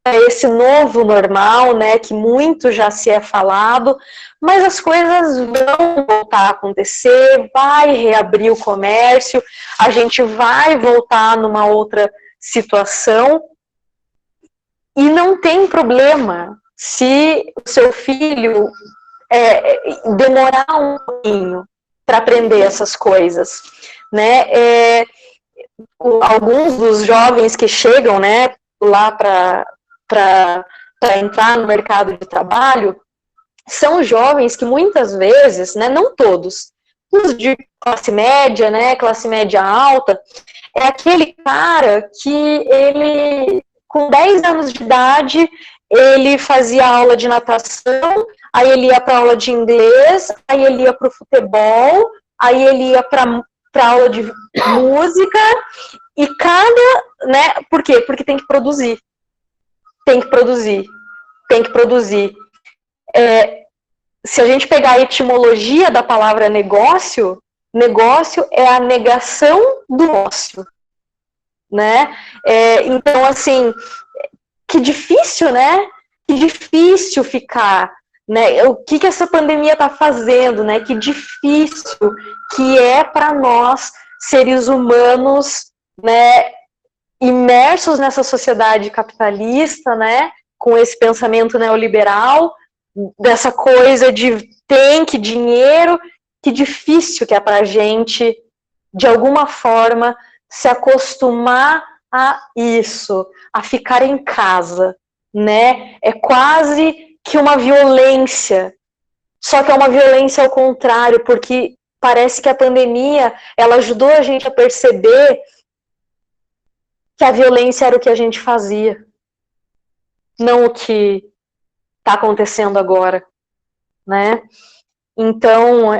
a esse novo normal, né? Que muito já se é falado, mas as coisas vão voltar a acontecer, vai reabrir o comércio, a gente vai voltar numa outra situação, e não tem problema se o seu filho demorar um pouquinho para aprender essas coisas, né? Alguns dos jovens que chegam, né, lá para entrar no mercado de trabalho são jovens que muitas vezes, né, não todos, os de classe média, né, classe média alta, é aquele cara que ele, com 10 anos de idade, ele fazia aula de natação, aí ele ia para aula de inglês, aí ele ia para o futebol, aí ele ia para aula de música, e né, por quê? Porque tem que produzir. Tem que produzir. Tem que produzir. Se a gente pegar a etimologia da palavra negócio, negócio é a negação do ócio, né? Então, assim, que difícil, né? Que difícil ficar, né? O que essa pandemia está fazendo, né? Que difícil que é para nós, seres humanos, né? Imersos nessa sociedade capitalista, né? Com esse pensamento neoliberal, dessa coisa de tem que dinheiro, que difícil que é para a gente, de alguma forma, se acostumar a isso, a ficar em casa, né? É quase que uma violência, só que é uma violência ao contrário, porque parece que a pandemia, ela ajudou a gente a perceber que a violência era o que a gente fazia, não o que está acontecendo agora, né? Então,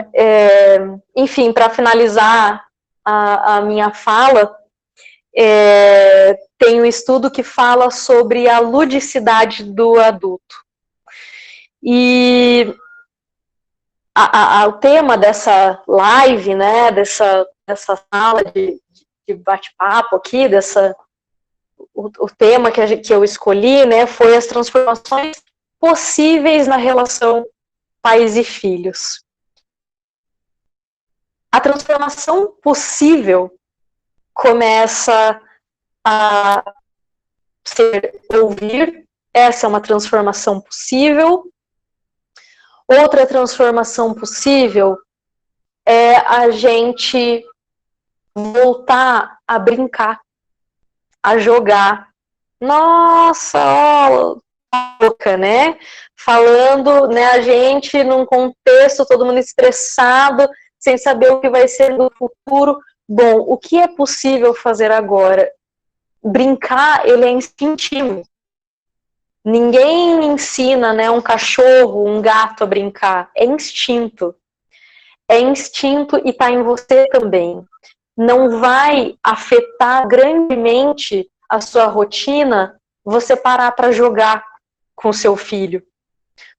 enfim, para finalizar a minha fala, tem um estudo que fala sobre a ludicidade do adulto. E o tema dessa live, né, dessa sala de bate-papo aqui, o tema que eu escolhi, né, foi as transformações possíveis na relação pais e filhos. A transformação possível começa a ser ouvir, essa é uma transformação possível. Outra transformação possível é a gente voltar a brincar, a jogar. Nossa, ó, boca, né? Falando, né, a gente num contexto, todo mundo estressado, sem saber o que vai ser no futuro. Bom, o que é possível fazer agora? Brincar, ele é instintivo. Ninguém ensina, né, um cachorro, um gato a brincar. É instinto. É instinto e está em você também. Não vai afetar grandemente a sua rotina você parar para jogar com seu filho.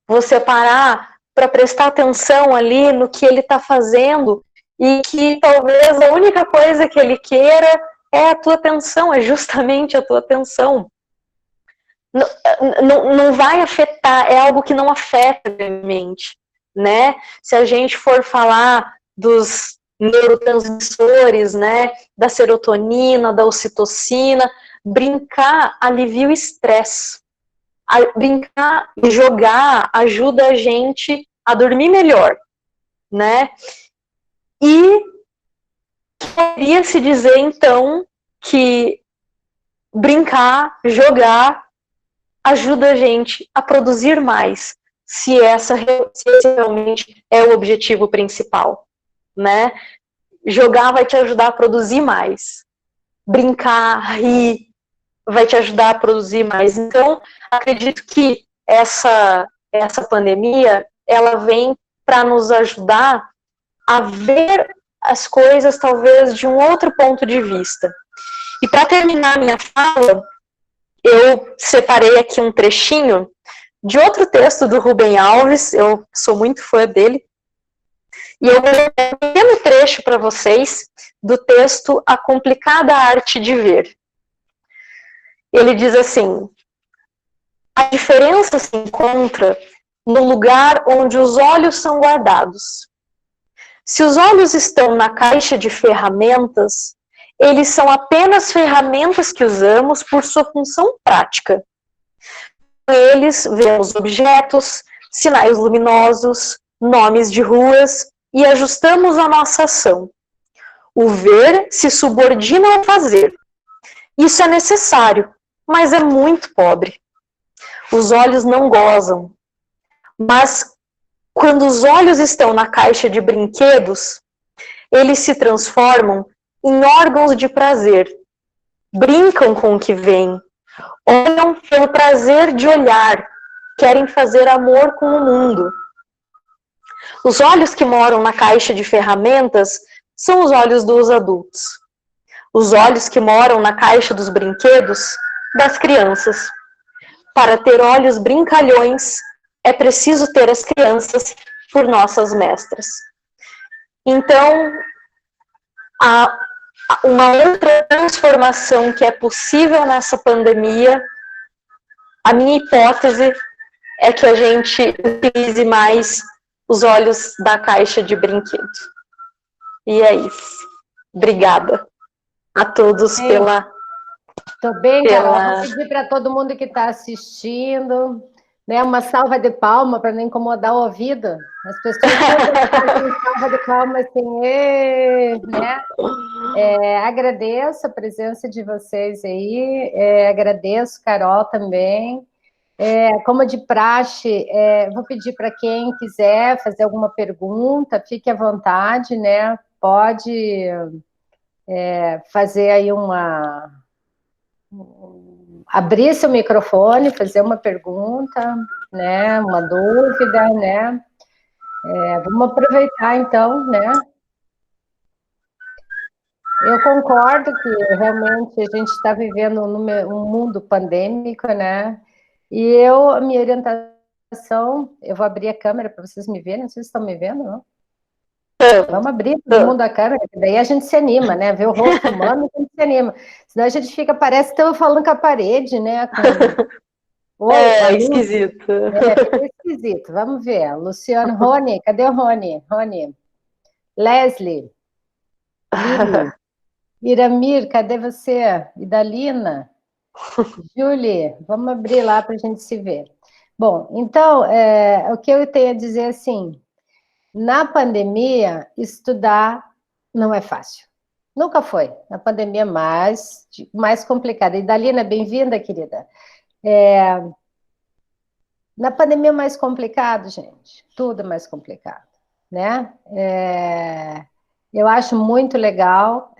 Você parar para prestar atenção ali no que ele está fazendo e que talvez a única coisa que ele queira é a tua atenção, é justamente a tua atenção. Não vai afetar, é algo que não afeta a mente, né? Se a gente for falar dos neurotransmissores, né, da serotonina, da ocitocina, brincar alivia o estresse. Brincar e jogar ajuda a gente a dormir melhor, né? E queria se dizer, então, que brincar, jogar, ajuda a gente a produzir mais, se esse realmente é o objetivo principal, né? Jogar vai te ajudar a produzir mais. Brincar, rir, vai te ajudar a produzir mais. Então, acredito que essa pandemia, ela vem para nos ajudar a ver as coisas, talvez, de um outro ponto de vista. E para terminar minha fala, eu separei aqui um trechinho de outro texto do Rubem Alves, eu sou muito fã dele, e eu vou ler um pequeno trecho para vocês do texto A Complicada Arte de Ver. Ele diz assim: a diferença se encontra no lugar onde os olhos são guardados. Se os olhos estão na caixa de ferramentas, eles são apenas ferramentas que usamos por sua função prática. Com eles, vemos objetos, sinais luminosos, nomes de ruas e ajustamos a nossa ação. O ver se subordina ao fazer. Isso é necessário, mas é muito pobre. Os olhos não gozam. Mas quando os olhos estão na caixa de brinquedos, eles se transformam em órgãos de prazer. Brincam com o que vem. Olham pelo prazer de olhar. Querem fazer amor com o mundo. Os olhos que moram na caixa de ferramentas são os olhos dos adultos. Os olhos que moram na caixa dos brinquedos, das crianças. Para ter olhos brincalhões, é preciso ter as crianças por nossas mestras. Então, uma outra transformação que é possível nessa pandemia, a minha hipótese é que a gente utilize mais os olhos da caixa de brinquedo. E é isso. Obrigada a todos pela... Tô bem, Carol. Vou pedir para todo mundo que está assistindo, né, uma salva de palma para não incomodar o ouvido. As pessoas fazem salva de palma assim, né? Agradeço a presença de vocês aí, agradeço, Carol, também. Como de praxe, vou pedir para quem quiser fazer alguma pergunta, fique à vontade, né? Pode fazer aí abrir seu microfone, fazer uma pergunta, né? Uma dúvida, né? Vamos aproveitar, então, né? Eu concordo que realmente a gente está vivendo um mundo pandêmico, né? E a minha orientação, eu vou abrir a câmera para vocês me verem, vocês estão me vendo, não? Vamos abrir todo mundo a câmera, daí a gente se anima, né? Ver o rosto humano, a gente se anima. Senão a gente fica, parece que estamos falando com a parede, né? Esquisito. Esquisito, vamos ver. Luciano, Rony, cadê o Rony? Rony. Leslie. Lili. Iramir, cadê você? Idalina? Julie, vamos abrir lá para a gente se ver. Bom, então, o que eu tenho a dizer assim, Na pandemia, estudar não é fácil. Nunca foi. Na pandemia, mais complicada. E Dalina, bem-vinda, querida. Na pandemia é mais complicado, gente. Tudo é mais complicado, né? Eu acho muito legal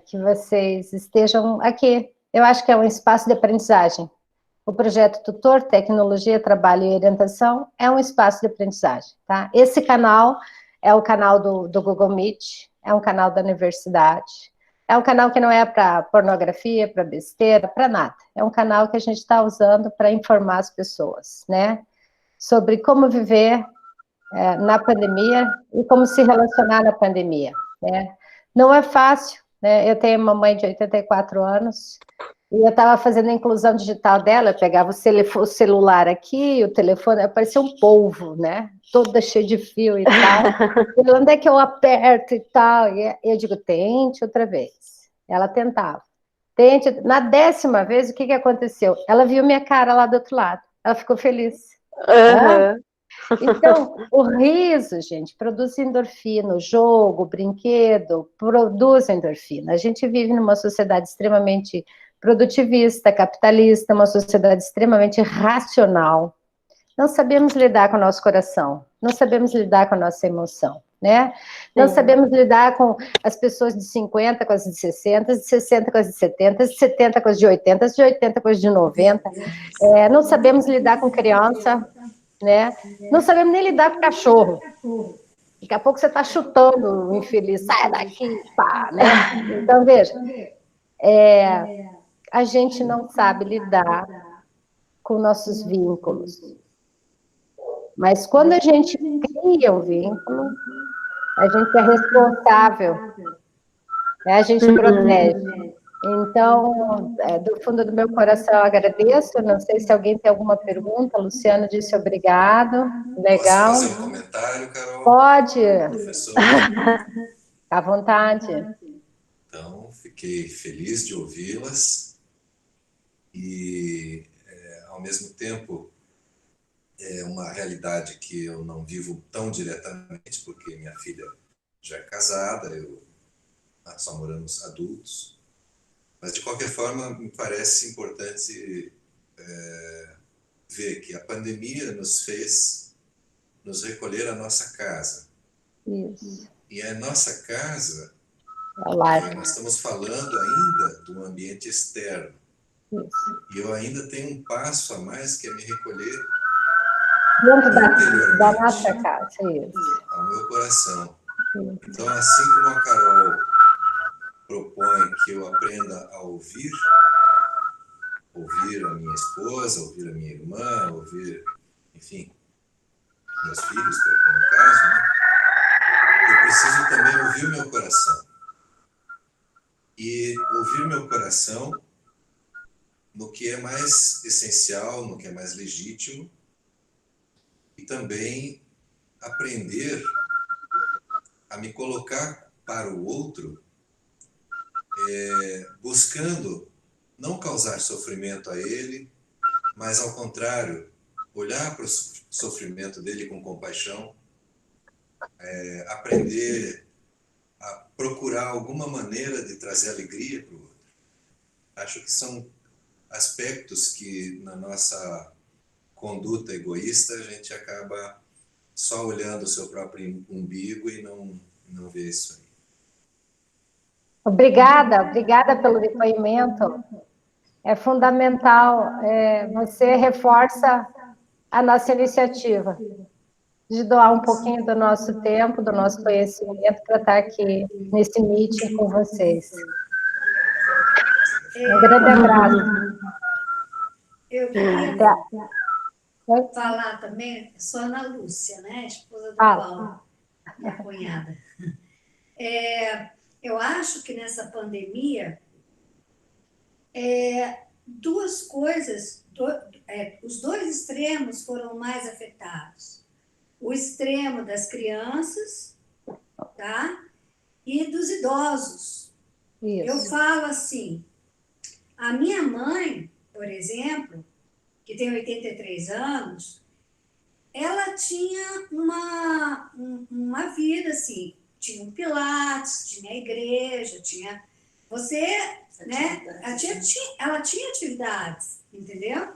que vocês estejam aqui. Eu acho que é um espaço de aprendizagem. O projeto Tutor, Tecnologia, Trabalho e Orientação é um espaço de aprendizagem, tá? Esse canal é o canal do Google Meet, é um canal da universidade, é um canal que não é para pornografia, para besteira, para nada. É um canal que a gente está usando para informar as pessoas, né? Sobre como viver na pandemia e como se relacionar na pandemia, né? Não é fácil, né? Eu tenho uma mãe de 84 anos e eu estava fazendo a inclusão digital dela, eu pegava o celular aqui, o telefone, parecia um polvo, né? Toda cheia de fio e tal. E onde é que eu aperto e tal? E eu digo, tente outra vez. Ela tentava. Tente. Na 10ª vez, o que aconteceu? Ela viu minha cara lá do outro lado. Ela ficou feliz. Uhum. Então, o riso, gente, produz endorfina, o jogo, o brinquedo, produz endorfina. A gente vive numa sociedade extremamente produtivista, capitalista, uma sociedade extremamente racional. Não sabemos lidar com o nosso coração, não sabemos lidar com a nossa emoção, né? Não sabemos lidar com as pessoas de 50 com as de 60, de 60 com as de 70, de 70 com as de 80, de 80 com as de 90. Não sabemos lidar com criança, né? Não sabemos nem lidar com cachorro. Daqui a pouco você está chutando o infeliz, sai daqui, pá, né? Então, veja, a gente não sabe lidar com nossos vínculos. Mas quando a gente cria um vínculo, a gente é responsável, né? A gente protege. Então, do fundo do meu coração, eu agradeço. Não sei se alguém tem alguma pergunta. Luciano disse obrigado. Legal. Posso fazer um comentário, Carol? Pode. Professora? À vontade. Então, fiquei feliz de ouvi-las e, ao mesmo tempo, é uma realidade que eu não vivo tão diretamente, porque minha filha já é casada, nós só moramos adultos. Mas, de qualquer forma, me parece importante ver que a pandemia nos fez nos recolher à nossa casa. Isso. E a nossa casa, Olá. nós estamos falando ainda do ambiente externo. Isso. E eu ainda tenho um passo a mais, que é me recolher Dentro da interiormente nossa casa, isso. ao meu coração. Então, assim como a Carol propõe que eu aprenda a ouvir a minha esposa, ouvir a minha irmã, ouvir, enfim, meus filhos, no caso, né? Eu preciso também ouvir o meu coração. E ouvir meu coração no que é mais essencial, no que é mais legítimo, e também aprender a me colocar para o outro, buscando não causar sofrimento a ele, mas, ao contrário, olhar para o sofrimento dele com compaixão, aprender a procurar alguma maneira de trazer alegria para o outro. Acho que são aspectos que, na nossa conduta egoísta, a gente acaba só olhando o seu próprio umbigo e não vê isso aí. Obrigada pelo depoimento. É fundamental. Você reforça a nossa iniciativa de doar um pouquinho do nosso tempo, do nosso conhecimento para estar aqui nesse meeting com vocês. Um grande abraço. Eu queria falar também, sou Ana Lúcia, né? Esposa do Paulo, minha cunhada. Eu acho que nessa pandemia, duas coisas, os dois extremos foram mais afetados. O extremo das crianças, tá? E dos idosos. Isso. Eu falo assim, a minha mãe, por exemplo, que tem 83 anos, ela tinha uma vida, assim, tinha um pilates, tinha a igreja, tinha... Você, né? Ela tinha atividades, entendeu?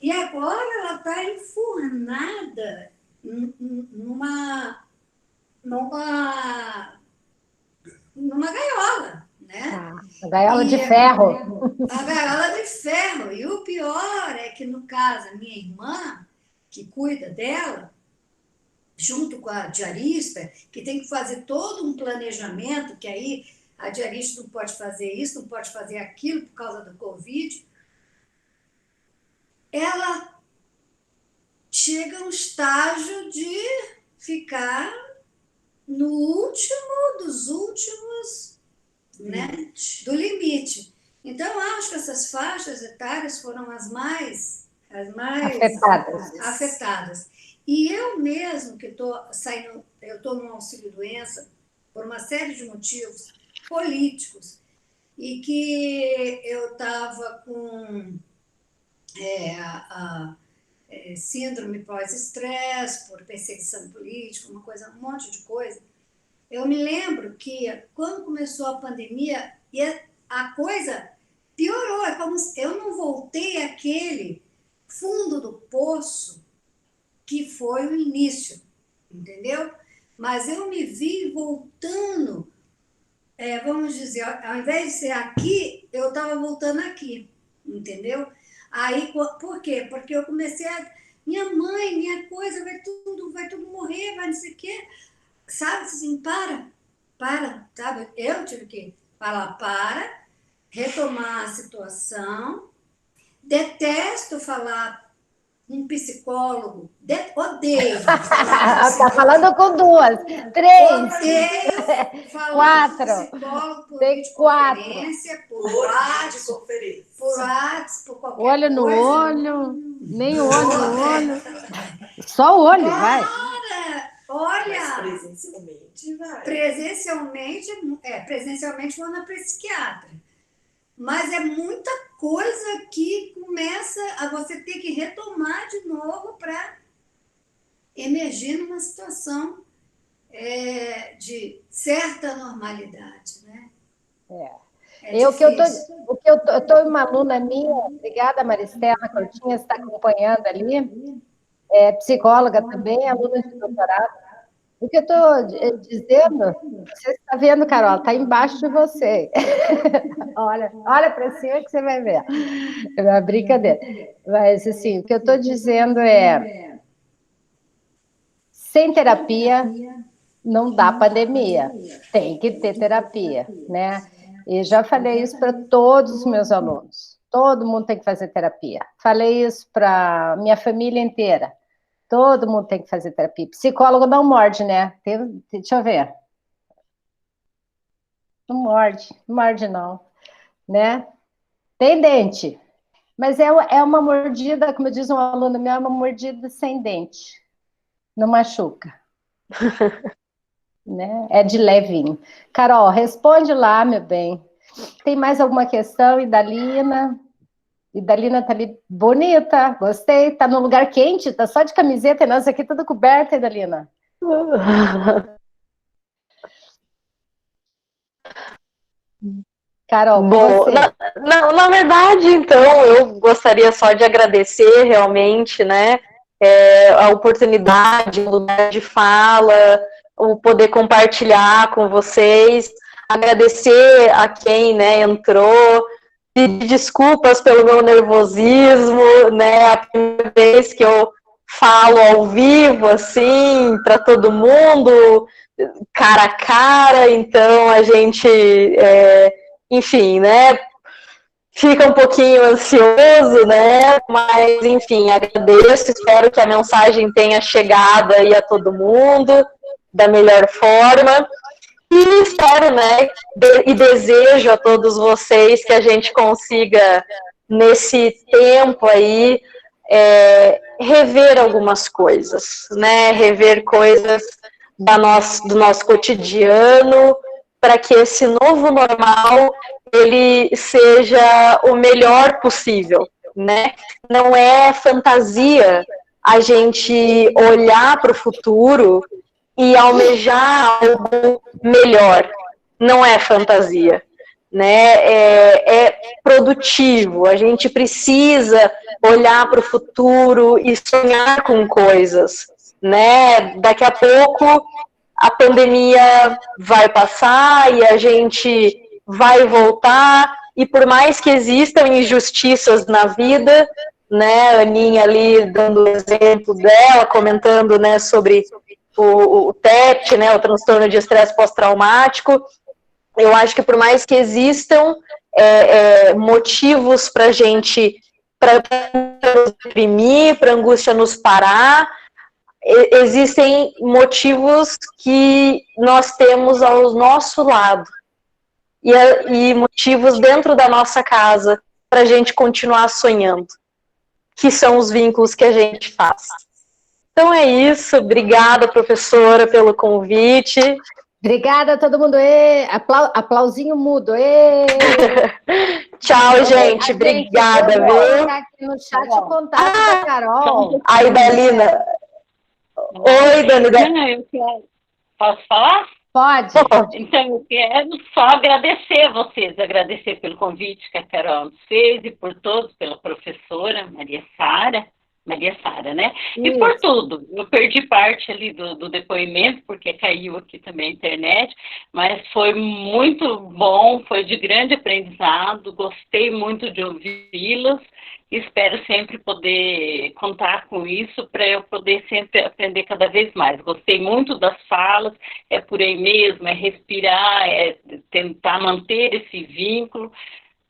E agora ela está enfurnada numa gaiola, né? A gaiola de ferro. A gaiola de ferro. E o pior é que, no caso, a minha irmã, que cuida dela, junto com a diarista, que tem que fazer todo um planejamento, que aí a diarista não pode fazer isso, não pode fazer aquilo por causa do Covid, ela chega a um estágio de ficar no último dos últimos, né, do limite. Então, eu acho que essas faixas etárias foram as mais afetadas. E eu mesmo, que estou saindo, eu estou no auxílio-doença por uma série de motivos políticos, e que eu estava com síndrome pós-estresse, por perseguição política, um monte de coisa. Eu me lembro que, quando começou a pandemia, a coisa piorou. É como se eu não voltei àquele fundo do poço que foi o início, entendeu? Mas eu me vi voltando, vamos dizer, ao invés de ser aqui, eu estava voltando aqui, entendeu? Aí, por quê? Porque eu comecei minha mãe, minha coisa, vai tudo morrer, vai não sei o quê. Sabe, assim, para, sabe? Eu tive que falar retomar a situação. Detesto falar um psicólogo, odeio. Está falando com 2, 3. Odeio falar 4. Com psicólogo por Tem videoconferência, por WhatsApp, por qualquer olho no coisa. olho, nem olho no olho. Só o olho, vai. Olha, mas presencialmente vai. Presencialmente vou na psiquiatra. Mas é muita coisa que começa a você ter que retomar de novo para emergir numa situação de certa normalidade, né? Eu estou uma aluna minha, obrigada, Maristela Cortinha, está acompanhando ali, psicóloga também, aluna de doutorado. O que eu estou dizendo, você está vendo, Carol, está embaixo de você. olha para cima que você vai ver. É uma brincadeira. Mas, assim, o que eu estou dizendo é, sem terapia não dá pandemia. Tem que ter terapia, né? E já falei isso para todos os meus alunos. Todo mundo tem que fazer terapia. Falei isso para minha família inteira. Todo mundo tem que fazer terapia. Psicólogo não morde, né? Deixa eu ver. Não morde não, né? Tem dente, mas é uma mordida, como diz um aluno meu, é uma mordida sem dente. Não machuca. Né? É de levinho. Carol, responde lá, meu bem. Tem mais alguma questão, Idalina? Idalina tá ali bonita, gostei, tá num lugar quente, tá só de camiseta e nós aqui tudo coberta, Idalina. Carol, bom, você. Na verdade, então, eu gostaria só de agradecer realmente, né, a oportunidade, o lugar de fala, o poder compartilhar com vocês, agradecer a quem, né, entrou, pedir desculpas pelo meu nervosismo, né, a primeira vez que eu falo ao vivo, assim, para todo mundo, cara a cara, então a gente, enfim, né, fica um pouquinho ansioso, né, mas, enfim, agradeço, espero que a mensagem tenha chegado aí a todo mundo da melhor forma. E espero, né, e desejo a todos vocês que a gente consiga, nesse tempo aí, rever algumas coisas, né, rever coisas do nosso cotidiano, para que esse novo normal, ele seja o melhor possível, né? Não é fantasia a gente olhar para o futuro e almejar algo melhor. Não é fantasia, né? É produtivo. A gente precisa olhar para o futuro e sonhar com coisas, né? Daqui a pouco a pandemia vai passar e a gente vai voltar, e por mais que existam injustiças na vida, né, a Aninha ali dando o exemplo dela, comentando, né, sobre o TEP, né, o transtorno de estresse pós-traumático, eu acho que por mais que existam motivos para a gente, para nos deprimir, para a angústia nos parar, existem motivos que nós temos ao nosso lado e motivos dentro da nossa casa para a gente continuar sonhando, que são os vínculos que a gente faz. Então é isso, obrigada, professora, pelo convite. Obrigada a todo mundo. Aplausinho mudo. Tchau, gente. Obrigada, eu vou viu? colocar aqui no chat o contato da Carol. Aí, Dalina. Oi, Dani. Eu quero... Posso falar? Pode. Então, eu quero só agradecer a vocês, agradecer pelo convite que a Carol nos fez e por todos, pela professora Maria Sara, né? Isso. E por tudo. Eu perdi parte ali do depoimento, porque caiu aqui também a internet, mas foi muito bom, foi de grande aprendizado, gostei muito de ouvi-las. Espero sempre poder contar com isso para eu poder sempre aprender cada vez mais. Gostei muito das falas, é por aí mesmo, é respirar, é tentar manter esse vínculo,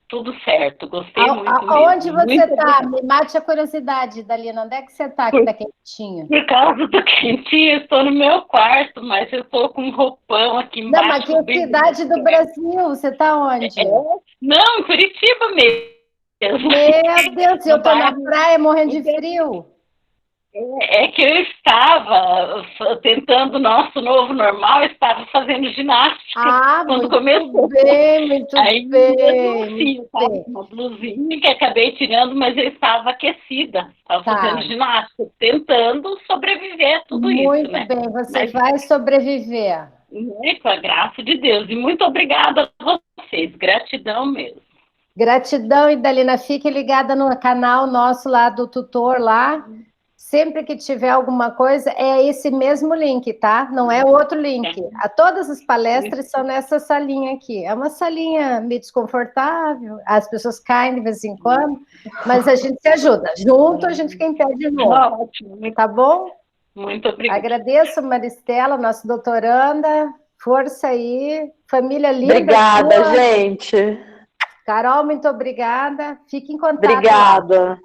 tudo certo. Gostei muito mesmo. Aonde você está? Me mate a curiosidade, Dalina. Onde é que você está que está quentinho? Por causa do quentinho, estou no meu quarto, mas eu estou com um roupão aqui embaixo. Não, mas que cidade do Brasil? Você está onde? Não, em Curitiba mesmo. Meu Deus, eu estou na praia morrendo de frio. É que eu estava tentando o nosso novo normal, eu estava fazendo ginástica quando começou. Muito bem. Eu estava com uma blusinha que acabei tirando, mas eu estava aquecida. Estava fazendo ginástica, tentando sobreviver a tudo isso. Muito bem, você vai sobreviver. Com a graça de Deus. E muito obrigada a vocês, gratidão mesmo. Gratidão, e Dalina, fique ligada no canal nosso lá do tutor lá. Sempre que tiver alguma coisa, é esse mesmo link, tá? Não é outro link. Todas as palestras são nessa salinha aqui. É uma salinha meio desconfortável, as pessoas caem de vez em quando, mas a gente se ajuda. Junto a gente fica em pé de novo. Ótimo. Tá bom? Muito obrigada. Agradeço, Maristela, nossa doutoranda. Força aí. Família linda. Obrigada, gente. Carol, muito obrigada. Fique em contato. Obrigada. Lá.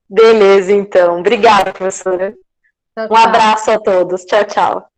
Beleza, então. Obrigada, professora. Tchau, um abraço a todos. Tchau, tchau.